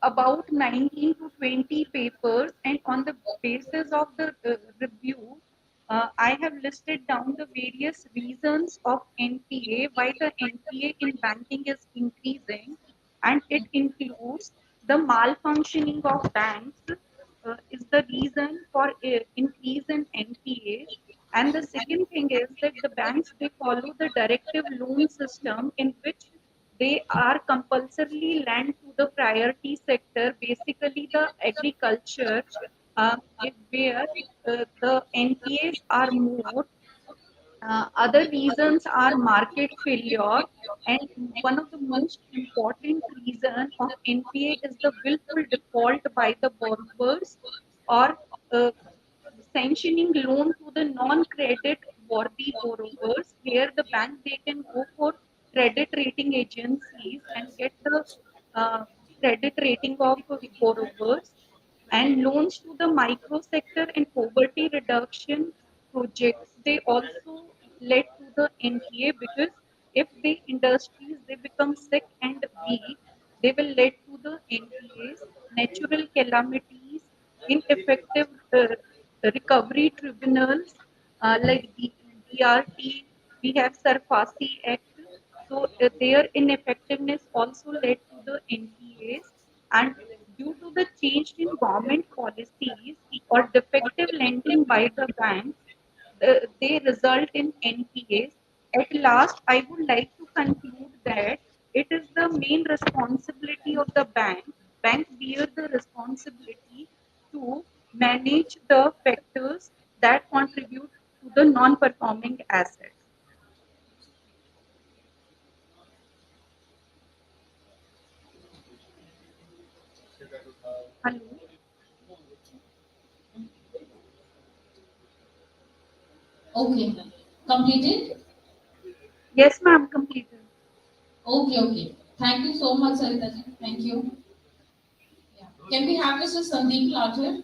about 19 to 20 papers, and on the basis of the review, I have listed down the various reasons of NPA, why the NPA in banking is increasing, and it includes the malfunctioning of banks is the reason for increase in NPAs. And the second thing is that the banks they follow the directive loan system in which they are compulsorily lent to the priority sector, basically the agriculture, where the NPAs are more. Other reasons are market failure, and one of the most important reason of NPA is the willful default by the borrowers or uh, sanctioning loan to the non-credit worthy borrowers. Here the bank they can go for credit rating agencies and get the uh, credit rating of borrowers, and loans to the micro sector and poverty reduction projects they also led to the NPA, because if the industries they become sick and weak, they will lead to the NPAs. Natural calamities, ineffective recovery tribunals like DRT, we have Sarfasi Act. So their ineffectiveness also led to the NPAs, and due to the change in government policies or defective lending by the banks, they result in NPAs. At last, I would like to that it is the main responsibility of the bank. Bank bear the responsibility to manage the factors that contribute to the non-performing assets. Hello? Okay. Completed? Yes, ma'am, completed. Okay, okay. Thank you so much, Sarita ji. Thank you. Yeah. Can we have Mr. Sandeep Lathur?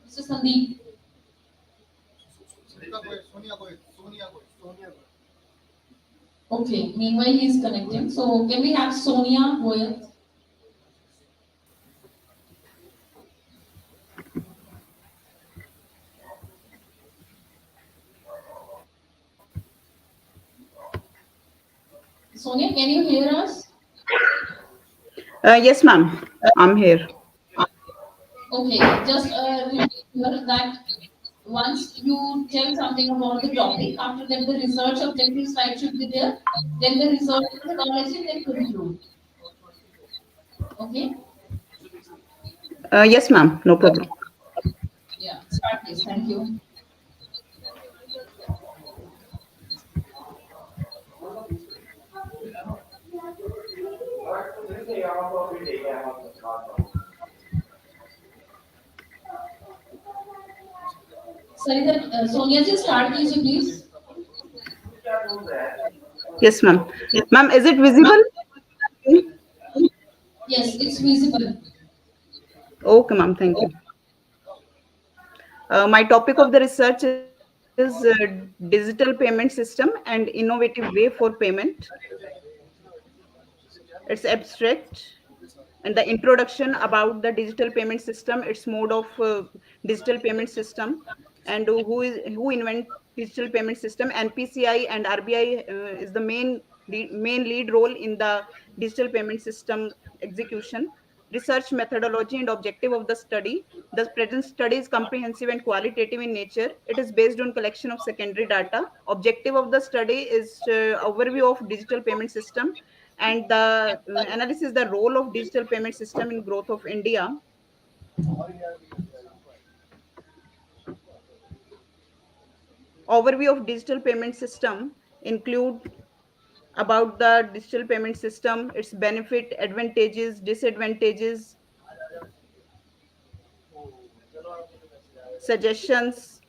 Mr. Sandeep. Okay, meanwhile he is connecting. So can we have Sonia Goyal? Sonia, can you hear us? Yes, ma'am. I'm here. Okay, just remember that once you tell something about the topic, after that the research objective slide should be there, then the research methodology, then conclude. Okay? Yes, ma'am. No problem. Yeah, start please. Thank you. Sarita, Sonia ji, start कीजिए please. Yes, ma'am. Ma'am, is it visible? Yes, it's visible. Okay, ma'am. Thank you. My topic of the research is digital payment system and innovative way for payment. It's abstract, and the introduction about the digital payment system, its mode of digital payment system, and who invent digital payment system. NPCI and RBI is the main lead role in the digital payment system execution. Research methodology and objective of the study. The present study is comprehensive and qualitative in nature. It is based on collection of secondary data. Objective of the study is overview of digital payment system, and the analysis the role of digital payment system in growth of India. Overview of digital payment system include about the digital payment system, its benefit, advantages, disadvantages, suggestions.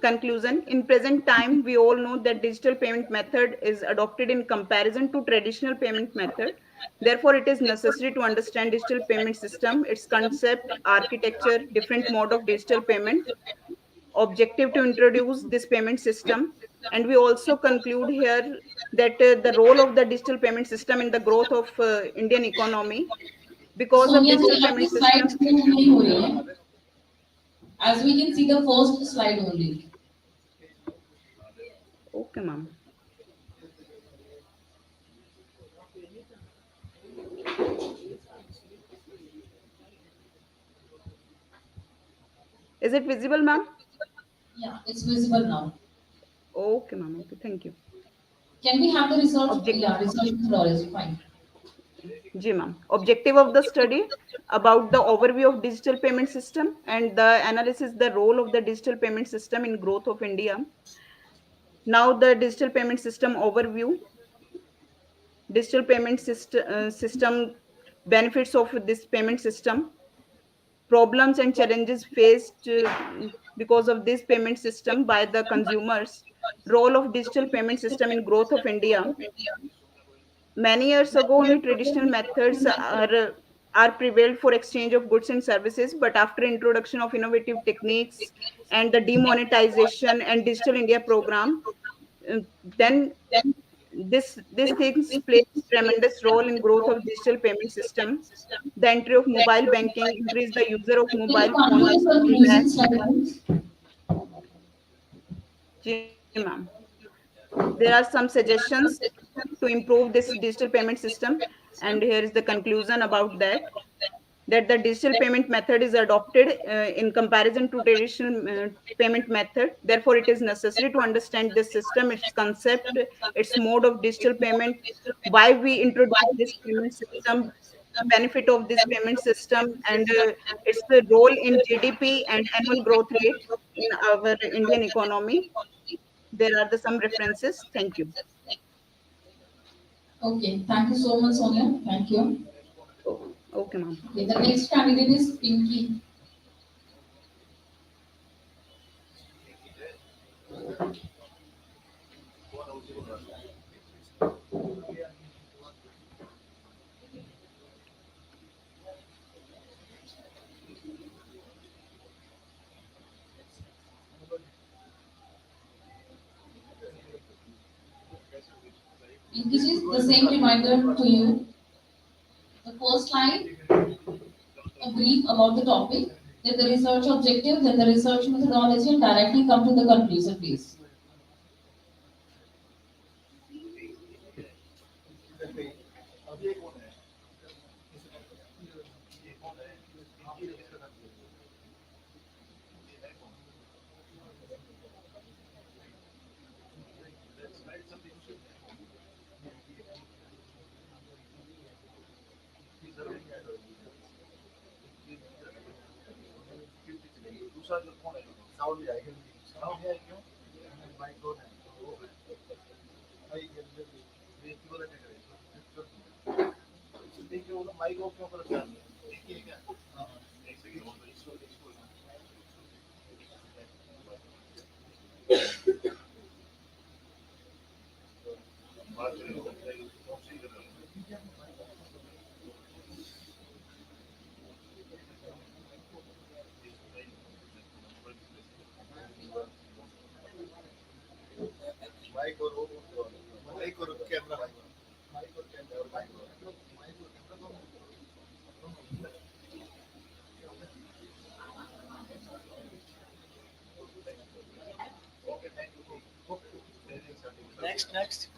Conclusion. In present time, we all know that digital payment method is adopted in comparison to traditional payment method. Therefore, it is necessary to understand digital payment system, its concept, architecture, different mode of digital payment, objective to introduce this payment system. And we also conclude here that the role of the digital payment system in the growth of Indian economy, because of Sonia ji, digital आपकी payment slides system. move नहीं हो रही हैं. As we can see the first slide only. Okay, ma'am. Is it visible, ma'am? Yeah, it's visible now. Okay, ma'am. Okay, thank you. Can we have the research? Yeah, research methodology. Fine. Ji, ma'am. Objective of the study about the overview of digital payment system and the analysis the role of the digital payment system in growth of India. Now the digital payment system overview. Digital payment system benefits of this payment system, problems and challenges faced because of this payment system by the consumers, role of digital payment system in growth of India. Many years ago, only traditional methods are prevailed for exchange of goods and services, but after introduction of innovative techniques and the demonetization and Digital India program, then this things play tremendous role in growth of digital payment system. The entry of mobile banking increased the user of mobile phones. Ma'am. There are some suggestions to improve this digital payment system, and here is the conclusion about that. that the digital payment method is adopted in comparison to traditional payment method. Therefore, it is necessary to understand this system, its concept, its mode of digital payment, why we introduced this payment system, benefit of this payment system, and its role in GDP and annual growth rate in our Indian economy. There are some references. Thank you. Okay, thank you so much, Sonia. Thank you. Okay, ma'am. Okay, the next candidate is Pinky. This is the same reminder to you. The first slide, a brief about the topic, then the research objective, then the research methodology, and directly come to the conclusion, please. Next.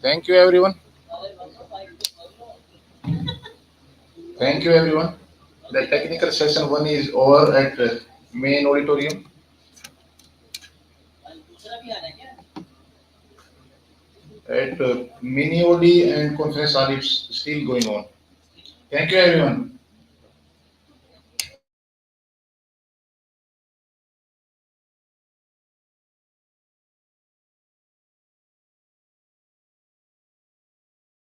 Thank you, everyone. Thank you, everyone. The technical session 1 is over at main auditorium. At mini OD and conference hall, it's still going on. Thank you, everyone.